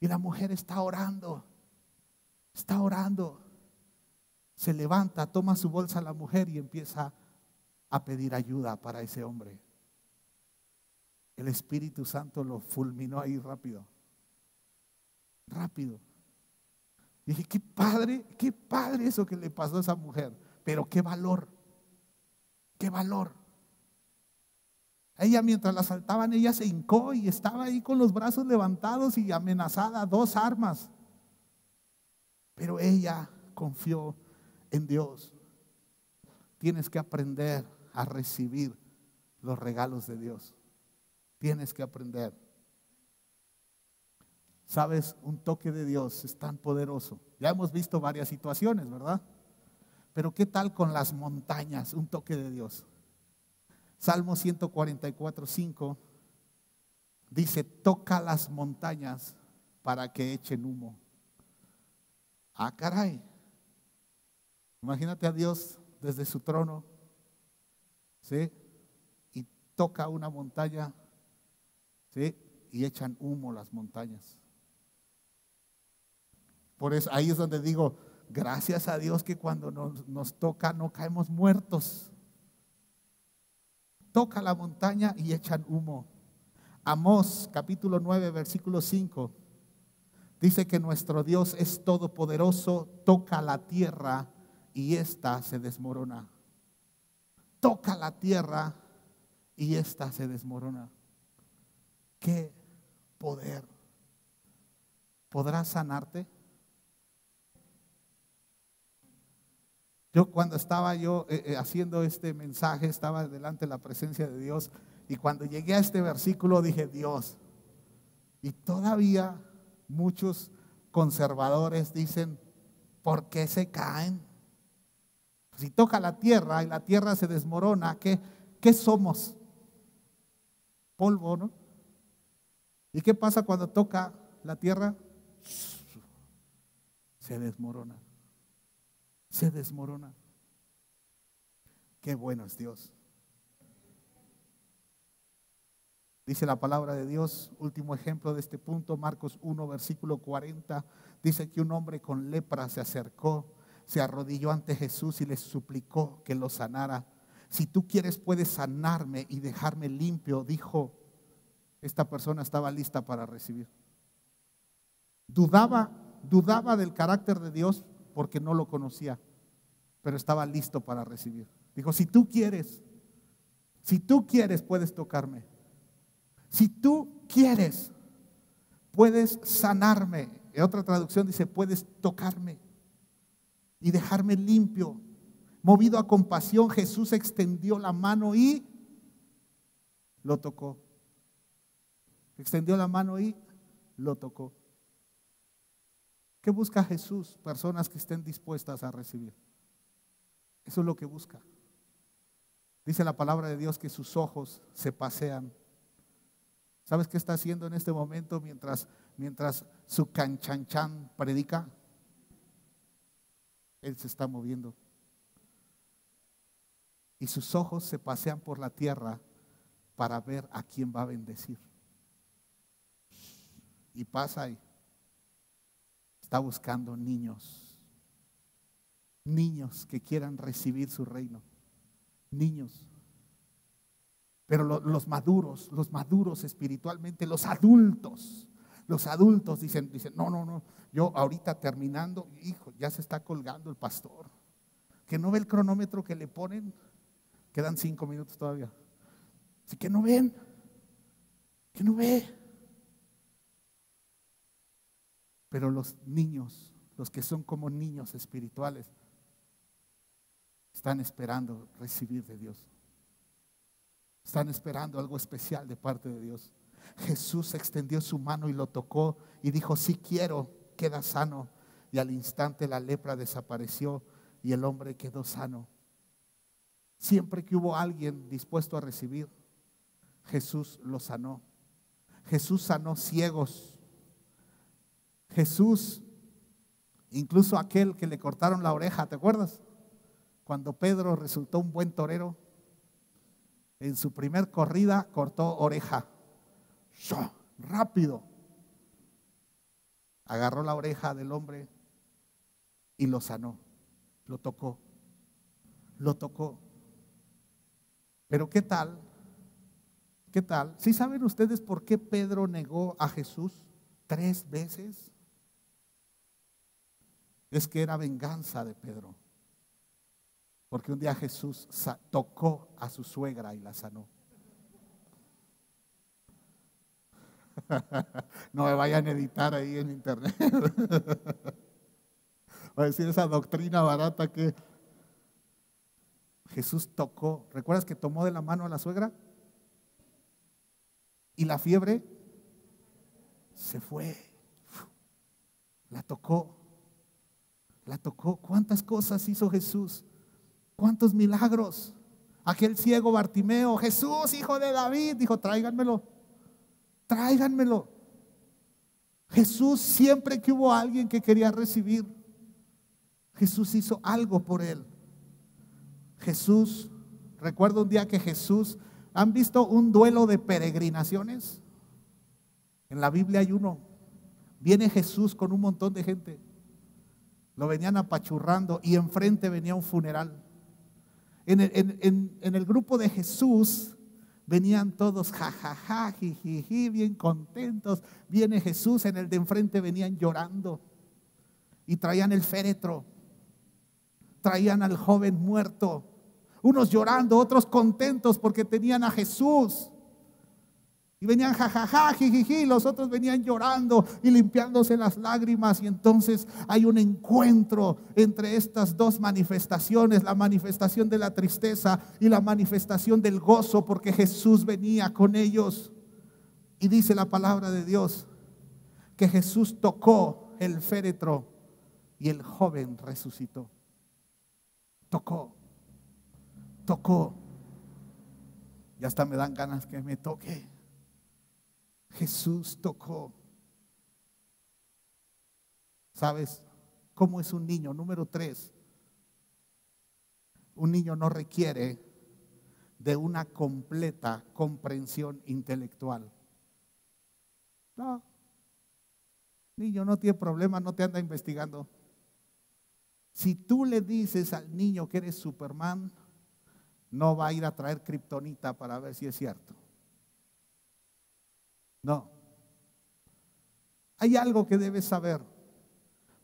Y la mujer está orando. Se levanta, toma su bolsa la mujer y empieza a pedir ayuda para ese hombre. El Espíritu Santo lo fulminó ahí rápido. Y dije, qué padre eso que le pasó a esa mujer. Pero qué valor. Ella, mientras la asaltaban, ella se hincó y estaba ahí con los brazos levantados y amenazada, 2 armas. Pero ella confió en Dios. Tienes que aprender a recibir los regalos de Dios. Tienes que aprender. Sabes, un toque de Dios es tan poderoso. Ya hemos visto varias situaciones, ¿verdad? Pero ¿qué tal con las montañas? Un toque de Dios. Salmo 144:5 dice, toca las montañas para que echen humo. Ah, caray. Imagínate a Dios desde su trono, ¿sí? Y toca una montaña, ¿sí? Y echan humo las montañas. Por eso ahí es donde digo, gracias a Dios que cuando nos toca no caemos muertos. Toca la montaña y echan humo. Amós capítulo 9 versículo 5 dice que nuestro Dios es todopoderoso, toca la tierra y ésta se desmorona. Toca la tierra y ésta se desmorona. ¡Qué poder! ¿Podrá sanarte? Yo cuando estaba haciendo este mensaje, estaba delante de la presencia de Dios, y cuando llegué a este versículo dije, Dios, y todavía muchos conservadores dicen, ¿por qué se caen? Si toca la tierra y la tierra se desmorona, ¿qué somos? Polvo, ¿no? ¿Y qué pasa cuando toca la tierra? Se desmorona. Se desmorona. Qué bueno es Dios. Dice la palabra de Dios, último ejemplo de este punto, Marcos 1, versículo 40, dice que un hombre con lepra se acercó, se arrodilló ante Jesús y le suplicó que lo sanara. Si tú quieres, puedes sanarme y dejarme limpio, dijo. Esta persona estaba lista para recibir. Dudaba del carácter de Dios porque no lo conocía, pero estaba listo para recibir. Dijo, si tú quieres, puedes tocarme. Si tú quieres, puedes sanarme. En otra traducción dice, puedes tocarme y dejarme limpio. Movido a compasión, Jesús extendió la mano y lo tocó. Extendió la mano y lo tocó. ¿Qué busca Jesús? Personas que estén dispuestas a recibir. Eso es lo que busca. Dice la palabra de Dios que sus ojos se pasean. ¿Sabes qué está haciendo en este momento mientras su canchanchan predica? Él se está moviendo. Y sus ojos se pasean por la tierra para ver a quién va a bendecir. Y pasa ahí. Está buscando niños que quieran recibir su reino. Niños. Pero los maduros espiritualmente, los adultos dicen, no, yo ahorita terminando, hijo, ya se está colgando el pastor. Que no ve el cronómetro que le ponen, quedan 5 minutos todavía. Así que no ven, que no ve. Pero los niños, los que son como niños espirituales, están esperando recibir de Dios. Están esperando algo especial de parte de Dios. Jesús extendió su mano y lo tocó y dijo, si quiero, queda sano. Y al instante la lepra desapareció y el hombre quedó sano. Siempre que hubo alguien dispuesto a recibir, Jesús lo sanó. Jesús sanó ciegos. Jesús, incluso aquel que le cortaron la oreja, ¿te acuerdas? Cuando Pedro resultó un buen torero, en su primer corrida cortó oreja. Rápido. Agarró la oreja del hombre y lo sanó. Lo tocó. Pero ¿qué tal? ¿Sí saben ustedes por qué Pedro negó a Jesús 3 veces? Es que era venganza de Pedro. Porque un día Jesús tocó a su suegra y la sanó. No me vayan a editar ahí en internet. Va a decir esa doctrina barata que Jesús tocó. ¿Recuerdas que tomó de la mano a la suegra? Y la fiebre se fue. La tocó. ¿Cuántas cosas hizo Jesús? ¿Cuántos milagros? Aquel ciego Bartimeo, Jesús, hijo de David, dijo, tráiganmelo. Jesús, siempre que hubo alguien que quería recibir, Jesús hizo algo por él. Jesús, recuerdo un día que Jesús, ¿han visto un duelo de peregrinaciones? En la Biblia hay uno. Viene Jesús con un montón de gente. Lo venían apachurrando y enfrente venía un funeral. En el grupo de Jesús Venían todos jajaja, jijiji, bien contentos. Viene Jesús, en el de enfrente venían llorando y traían el féretro, traían al joven muerto, unos llorando, otros contentos porque tenían a Jesús. Y venían jajaja, jijiji, los otros venían llorando y limpiándose las lágrimas. Y entonces hay un encuentro entre estas dos manifestaciones, la manifestación de la tristeza y la manifestación del gozo, porque Jesús venía con ellos. Y dice la palabra de Dios que Jesús tocó el féretro y el joven resucitó. Tocó. Y hasta me dan ganas que me toque. Jesús tocó. ¿Sabes cómo es un niño? Número 3. Un niño no requiere de una completa comprensión intelectual. No. Niño no tiene problema, no te anda investigando. Si tú le dices al niño que eres Superman, no va a ir a traer kriptonita para ver si es cierto. No. Hay algo que debes saber.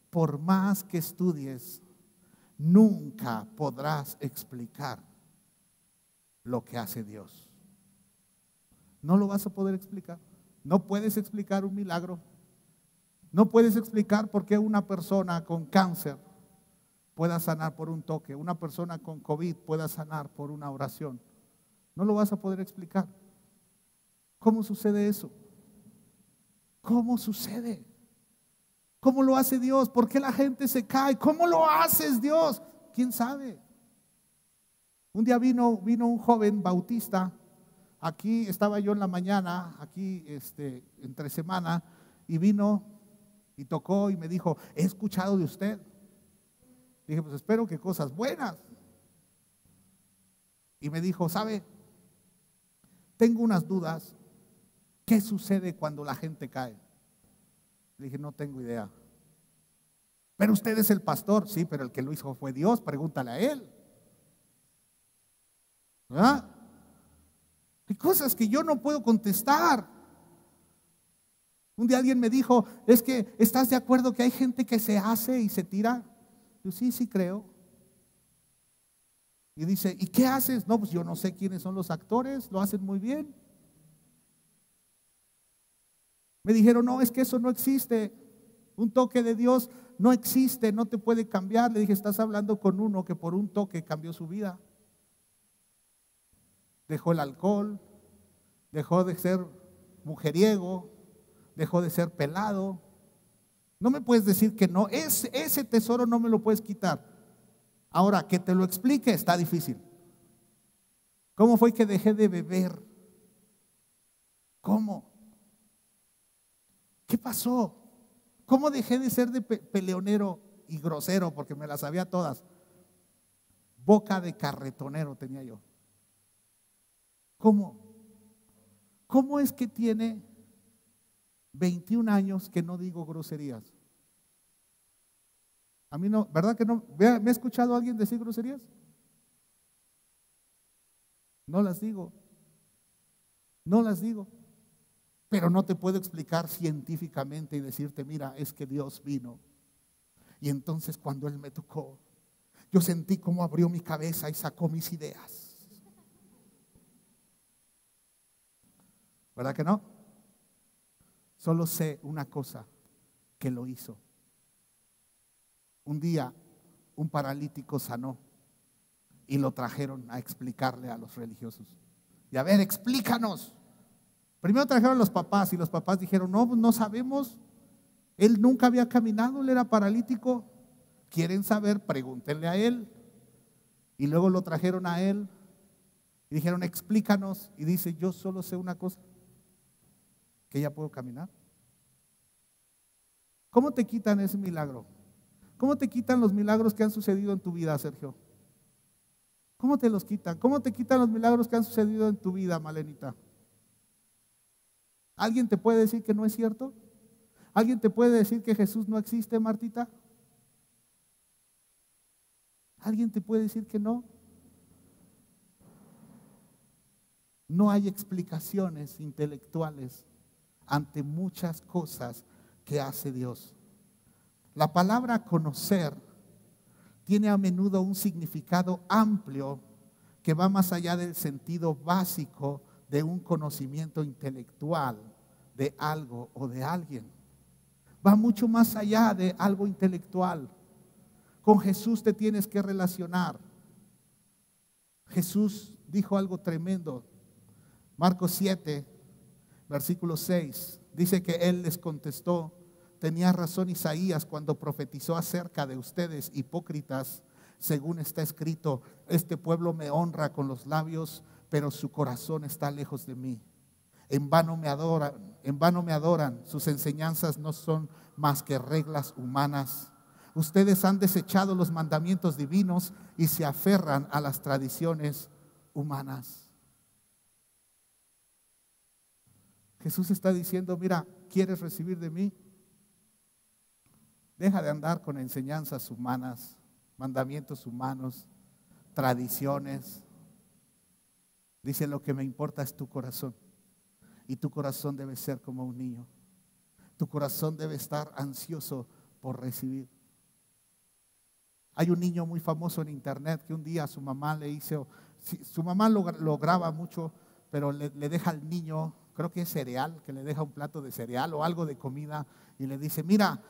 Por más que estudies, nunca podrás explicar lo que hace Dios. No lo vas a poder explicar. No puedes explicar un milagro. No puedes explicar por qué una persona con cáncer pueda sanar por un toque, una persona con COVID pueda sanar por una oración. No lo vas a poder explicar. ¿Cómo sucede eso? ¿Cómo sucede? ¿Cómo lo hace Dios? ¿Por qué la gente se cae? ¿Cómo lo haces, Dios? ¿Quién sabe? Un día vino un joven bautista. Aquí estaba yo en la mañana, aquí entre semana, y vino y tocó y me dijo, he escuchado de usted. Dije, pues espero que cosas buenas. Y me dijo, ¿sabe? Tengo unas dudas. ¿Qué sucede cuando la gente cae? Le dije, no tengo idea. Pero usted es el pastor. Sí, pero el que lo hizo fue Dios, pregúntale a él. ¿Verdad? Hay cosas que yo no puedo contestar. Un día alguien me dijo, es que ¿estás de acuerdo que hay gente que se hace y se tira? Yo sí creo. Y dice, ¿y qué haces? No, pues yo no sé quiénes son los actores, lo hacen muy bien. Me dijeron, no, es que eso no existe. Un toque de Dios no existe, no te puede cambiar. Le dije, estás hablando con uno que por un toque cambió su vida. Dejó el alcohol, dejó de ser mujeriego, dejó de ser pelado. No me puedes decir que no, ese tesoro no me lo puedes quitar. Ahora, que te lo explique está difícil. ¿Cómo fue que dejé de beber? ¿Cómo? ¿Qué pasó? ¿Cómo dejé de ser de peleonero y grosero? Porque me las sabía todas. Boca de carretonero tenía yo. ¿Cómo? ¿Cómo es que tiene 21 años que no digo groserías? A mí no, ¿verdad que no? ¿Me ha escuchado a alguien decir groserías? No las digo. No las digo. Pero no te puedo explicar científicamente y decirte, mira, es que Dios vino. Y entonces cuando Él me tocó, yo sentí cómo abrió mi cabeza y sacó mis ideas. ¿Verdad que no? Solo sé una cosa, que lo hizo. Un día un paralítico sanó y lo trajeron a explicarle a los religiosos. Y a ver, explícanos. Primero trajeron a los papás y los papás dijeron, no, no sabemos. Él nunca había caminado, él era paralítico. ¿Quieren saber? Pregúntenle a él. Y luego lo trajeron a él y dijeron, explícanos. Y dice, yo solo sé una cosa, que ya puedo caminar. ¿Cómo te quitan ese milagro? ¿Cómo te quitan los milagros que han sucedido en tu vida, Sergio? ¿Cómo te los quitan? ¿Cómo te quitan los milagros que han sucedido en tu vida, Malenita? ¿Alguien te puede decir que no es cierto? ¿Alguien te puede decir que Jesús no existe, Martita? ¿Alguien te puede decir que no? No hay explicaciones intelectuales ante muchas cosas que hace Dios. La palabra conocer tiene a menudo un significado amplio que va más allá del sentido básico de un conocimiento intelectual de algo o de alguien. Va mucho más allá de algo intelectual. Con Jesús te tienes que relacionar. Jesús dijo algo tremendo. Marcos 7, versículo 6, dice que Él les contestó: tenía razón Isaías cuando profetizó acerca de ustedes, hipócritas, según está escrito: este pueblo me honra con los labios, pero su corazón está lejos de mí. En vano me adoran, sus enseñanzas no son más que reglas humanas. Ustedes han desechado los mandamientos divinos y se aferran a las tradiciones humanas. Jesús está diciendo: mira, ¿quieres recibir de mí? Deja de andar con enseñanzas humanas, mandamientos humanos, tradiciones. Dice: lo que me importa es tu corazón. Y tu corazón debe ser como un niño. Tu corazón debe estar ansioso por recibir. Hay un niño muy famoso en internet que un día su mamá le hizo, su mamá lo graba mucho, pero le deja al niño, creo que es cereal, que le deja un plato de cereal o algo de comida y le dice: mira,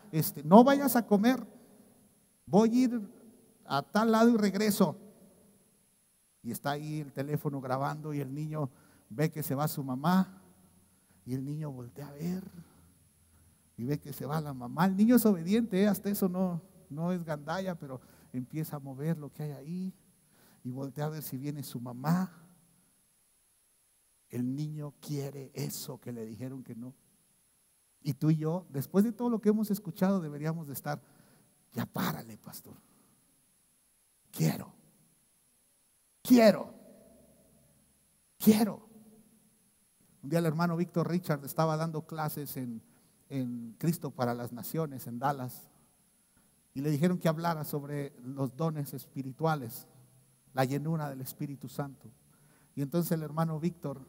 no vayas a comer, voy a ir a tal lado y regreso. Y está ahí el teléfono grabando y el niño ve que se va su mamá y el niño voltea a ver y ve que se va la mamá. El niño es obediente, hasta eso no es gandalla, pero empieza a mover lo que hay ahí y voltea a ver si viene su mamá. El niño quiere eso que le dijeron que no. Y tú y yo, después de todo lo que hemos escuchado, deberíamos de estar: ya párale, pastor. Quiero. Un día el hermano Víctor Richard estaba dando clases en Cristo para las Naciones en Dallas y le dijeron que hablara sobre los dones espirituales, la llenura del Espíritu Santo. Y entonces el hermano Víctor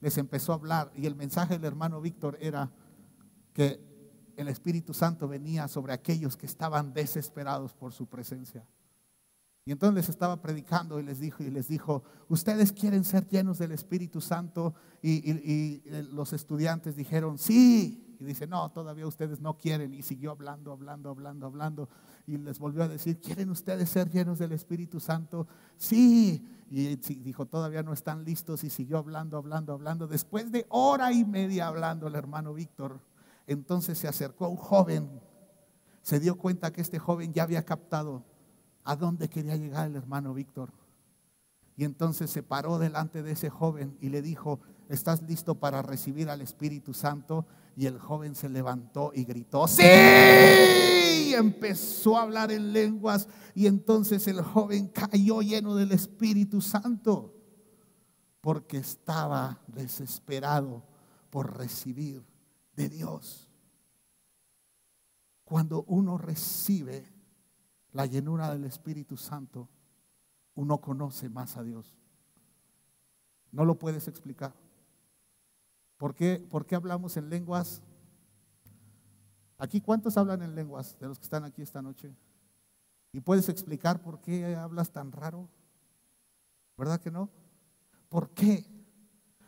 les empezó a hablar y el mensaje del hermano Víctor era que el Espíritu Santo venía sobre aquellos que estaban desesperados por su presencia. Y entonces les estaba predicando y les dijo: ustedes quieren ser llenos del Espíritu Santo. Y los estudiantes dijeron: sí. Y dice: no, todavía ustedes no quieren. Y siguió hablando. Y les volvió a decir: ¿quieren ustedes ser llenos del Espíritu Santo? Sí. Y dijo: todavía no están listos. Y siguió hablando. Después de hora y media hablando el hermano Víctor, entonces se acercó a un joven. Se dio cuenta que este joven ya había captado a dónde quería llegar el hermano Víctor. Y entonces se paró delante de ese joven y le dijo: ¿estás listo para recibir al Espíritu Santo? Y el joven se levantó y gritó: ¡sí! Y empezó a hablar en lenguas. Y entonces el joven cayó lleno del Espíritu Santo, porque estaba desesperado por recibir de Dios. Cuando uno recibe la llenura del Espíritu Santo, uno conoce más a Dios. No lo puedes explicar. ¿Por qué hablamos en lenguas? Aquí, ¿cuántos hablan en lenguas de los que están aquí esta noche? ¿Y puedes explicar por qué hablas tan raro? ¿Verdad que no? ¿Por qué?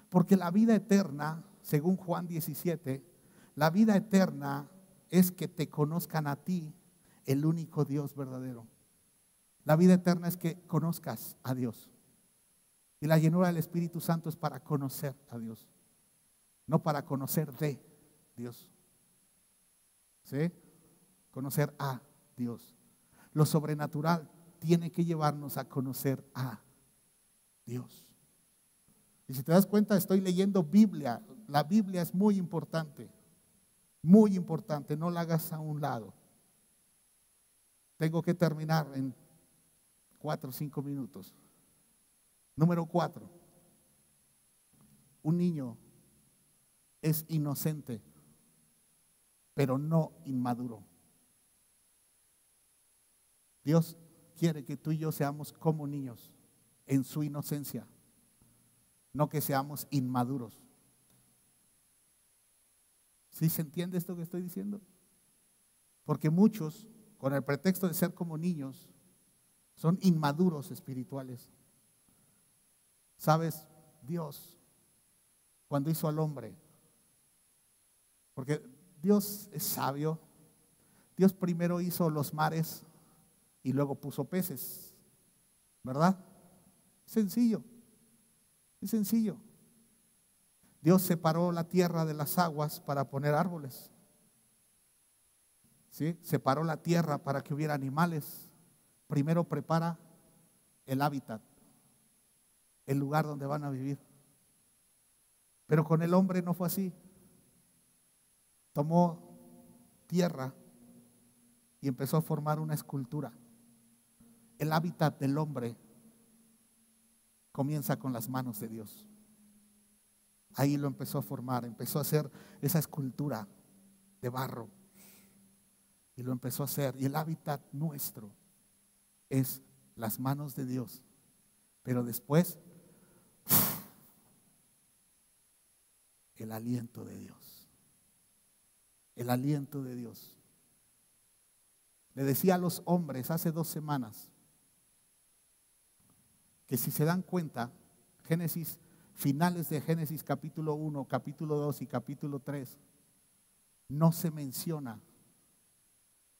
Porque la vida eterna, según Juan 17, la vida eterna es que te conozcan a ti, el único Dios verdadero. La vida eterna es que conozcas a Dios. Y la llenura del Espíritu Santo es para conocer a Dios, no para conocer de Dios. ¿Sí? Conocer a Dios. Lo sobrenatural tiene que llevarnos a conocer a Dios. Y si te das cuenta, estoy leyendo Biblia. La Biblia es muy importante, no la hagas a un lado. Tengo que terminar en 4 o 5 minutos. Número 4. Un niño es inocente, pero no inmaduro. Dios quiere que tú y yo seamos como niños en su inocencia. no que seamos inmaduros. ¿Sí se entiende esto que estoy diciendo? Porque muchos, con el pretexto de ser como niños, son inmaduros espirituales. ¿Sabes? Dios, cuando hizo al hombre, porque Dios es sabio, Dios primero hizo los mares y luego puso peces, ¿verdad? Sencillo, es sencillo. Dios separó la tierra de las aguas para poner árboles. ¿Sí? Separó la tierra para que hubiera animales. Primero prepara el hábitat, el lugar donde van a vivir. Pero con el hombre no fue así. Tomó tierra y empezó a formar una escultura. El hábitat del hombre comienza con las manos de Dios. Ahí lo empezó a formar, empezó a hacer esa escultura de barro. Y lo empezó a hacer. Y el hábitat nuestro es las manos de Dios. Pero después, el aliento de Dios. El aliento de Dios. Le decía a los hombres hace 2 semanas que si se dan cuenta, finales de Génesis capítulo 1, capítulo 2 y capítulo 3, no se menciona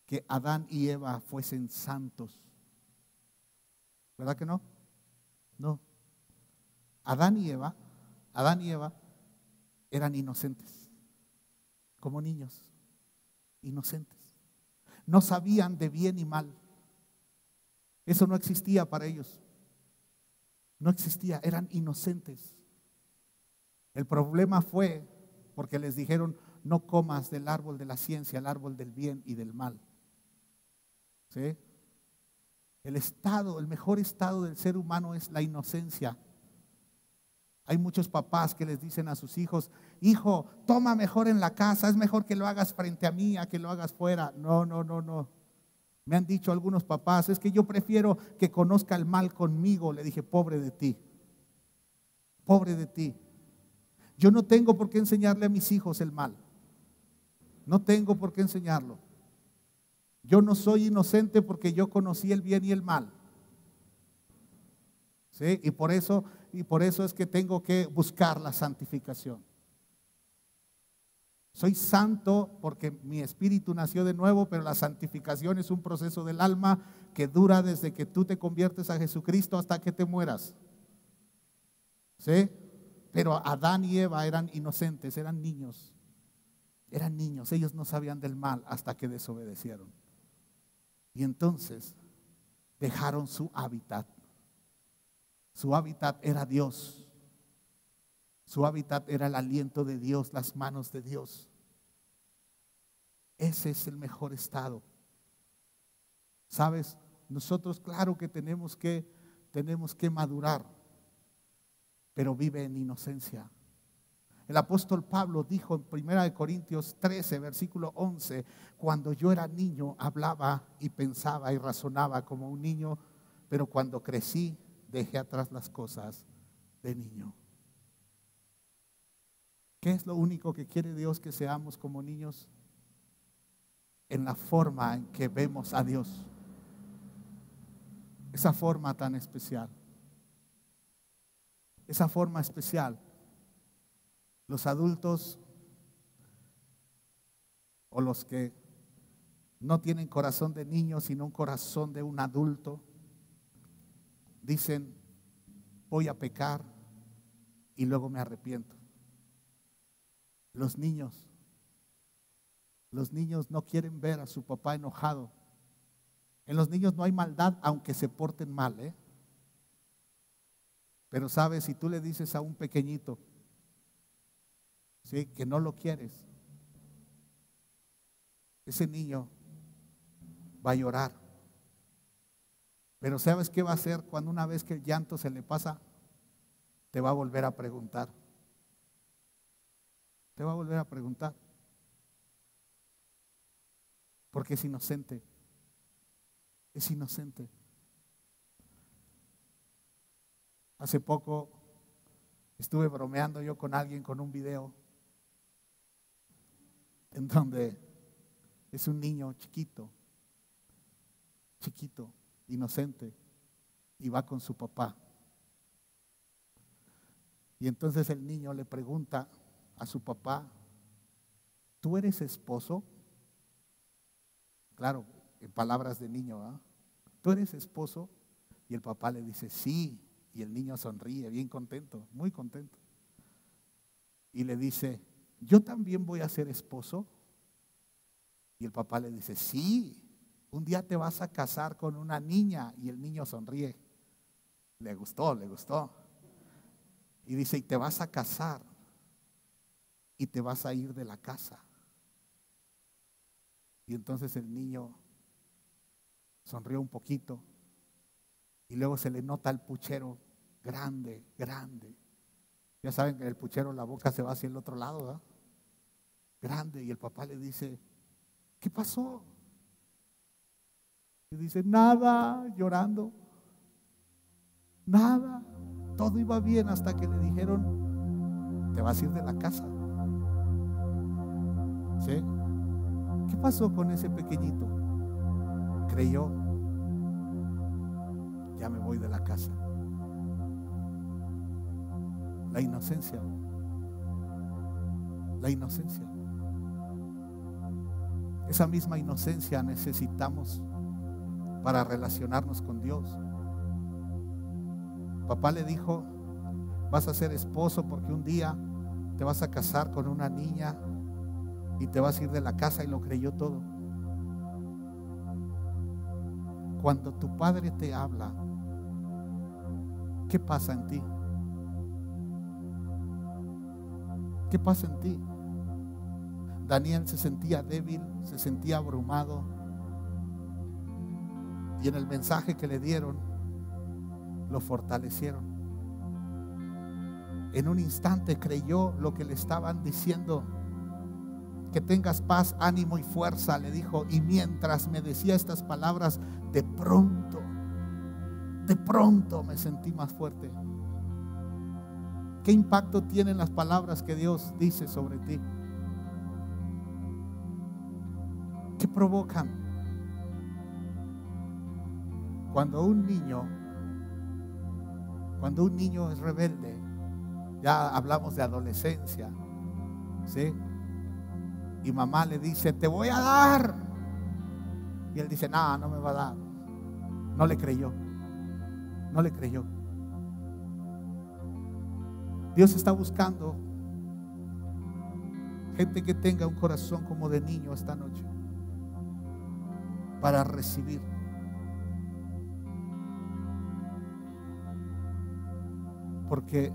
que Adán y Eva fuesen santos. ¿Verdad que no? No. Adán y Eva eran inocentes, como niños, inocentes. No sabían de bien y mal. Eso no existía para ellos. No existía, eran inocentes. El problema fue porque les dijeron: no comas del árbol de la ciencia, el árbol del bien y del mal. ¿Sí? El mejor estado del ser humano es la inocencia. Hay muchos papás que les dicen a sus hijos: hijo, toma mejor en la casa, es mejor que lo hagas frente a mí a que lo hagas fuera. No. Me han dicho algunos papás: es que yo prefiero que conozca el mal conmigo. Le dije: pobre de ti, pobre de ti. Yo no tengo por qué enseñarle a mis hijos el mal. No tengo por qué enseñarlo. Yo no soy inocente porque yo conocí el bien y el mal. ¿Sí? Y por eso es que tengo que buscar la santificación. Soy santo porque mi espíritu nació de nuevo, pero la santificación es un proceso del alma que dura desde que tú te conviertes a Jesucristo hasta que te mueras. ¿Sí? Pero Adán y Eva eran inocentes, eran niños. Eran niños, ellos no sabían del mal hasta que desobedecieron. Y entonces dejaron su hábitat. Su hábitat era Dios. Su hábitat era el aliento de Dios, las manos de Dios. Ese es el mejor estado. ¿Sabes? Nosotros claro que tenemos que madurar, pero vive en inocencia. El apóstol Pablo dijo en 1 Corintios 13, versículo 11: cuando yo era niño hablaba y pensaba y razonaba como un niño, pero cuando crecí dejé atrás las cosas de niño. ¿Qué es lo único que quiere Dios que seamos como niños? En la forma en que vemos a Dios. Esa forma tan especial. Esa forma especial. Los adultos o los que no tienen corazón de niño sino un corazón de un adulto dicen: voy a pecar y luego me arrepiento. Los niños no quieren ver a su papá enojado. En los niños no hay maldad aunque se porten mal, ¿eh? Pero sabes, si tú le dices a un pequeñito, ¿sí?, que no lo quieres, ese niño va a llorar. Pero ¿sabes qué va a hacer cuando una vez que el llanto se le pasa? Te va a volver a preguntar. Te va a volver a preguntar. Porque es inocente. Es inocente. Hace poco Estuve bromeando yo con alguien con un video en donde es un niño chiquito, inocente, y va con su papá. Y entonces el niño le pregunta a su papá: ¿tú eres esposo? Claro, en palabras de niño, ¿ah? ¿Tú eres esposo? Y el papá le dice: sí. Y el niño sonríe, bien contento, muy contento. Y le dice: ¿yo también voy a ser esposo? Y el papá le dice: sí, un día te vas a casar con una niña. Y el niño sonríe. Le gustó. Y dice: y te vas a casar y te vas a ir de la casa. Y entonces el niño sonrió un poquito y luego se le nota el puchero grande. Ya saben que el puchero, la boca se va hacia el otro lado, ¿verdad? Grande. Y el papá le dice: ¿qué pasó? Y dice: nada, llorando. Nada, todo iba bien hasta que le dijeron: te vas a ir de la casa. ¿Sí? ¿Qué pasó con ese pequeñito? Creyó: ya me voy de la casa. La inocencia. Esa misma inocencia necesitamos para relacionarnos con Dios. Papá le dijo: vas a ser esposo porque un día te vas a casar con una niña y te vas a ir de la casa, y lo creyó todo. Cuando tu padre te habla, ¿qué pasa en ti? ¿Qué pasa en ti? Daniel se sentía débil, se sentía abrumado, y en el mensaje que le dieron lo fortalecieron. En un instante creyó lo que le estaban diciendo: que tengas paz, ánimo y fuerza, le dijo. Y mientras me decía estas palabras, de pronto me sentí más fuerte. ¿Qué impacto tienen las palabras que Dios dice sobre ti? ¿Qué provocan? Cuando un niño es rebelde, ya hablamos de adolescencia, ¿sí? Y mamá le dice: te voy a dar. Y él dice: no, no me va a dar. No le creyó. Dios está buscando gente que tenga un corazón como de niño esta noche, para recibir. Porque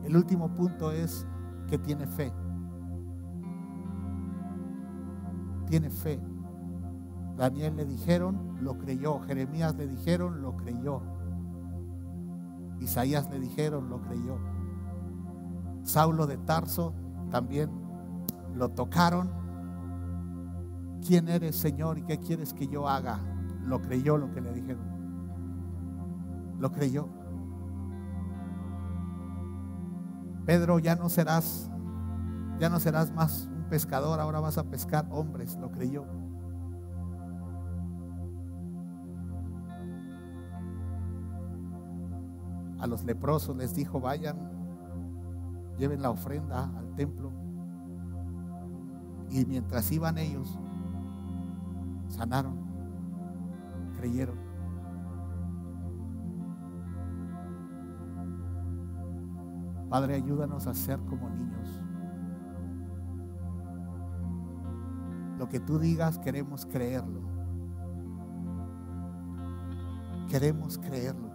el último punto es que tiene fe. Tiene fe. Daniel le dijeron, lo creyó. Jeremías le dijeron, lo creyó. Isaías le dijeron, lo creyó. Saulo de Tarso también lo tocaron. ¿Quién eres, Señor, y qué quieres que yo haga? Lo creyó lo que le dijeron. Lo creyó. Pedro, ya no serás más un pescador, ahora vas a pescar hombres. Lo creyó. A los leprosos les dijo: vayan, lleven la ofrenda al templo. Y mientras iban ellos, sanaron, creyeron. Padre, ayúdanos a ser como niños. Lo que tú digas, queremos creerlo. Queremos creerlo.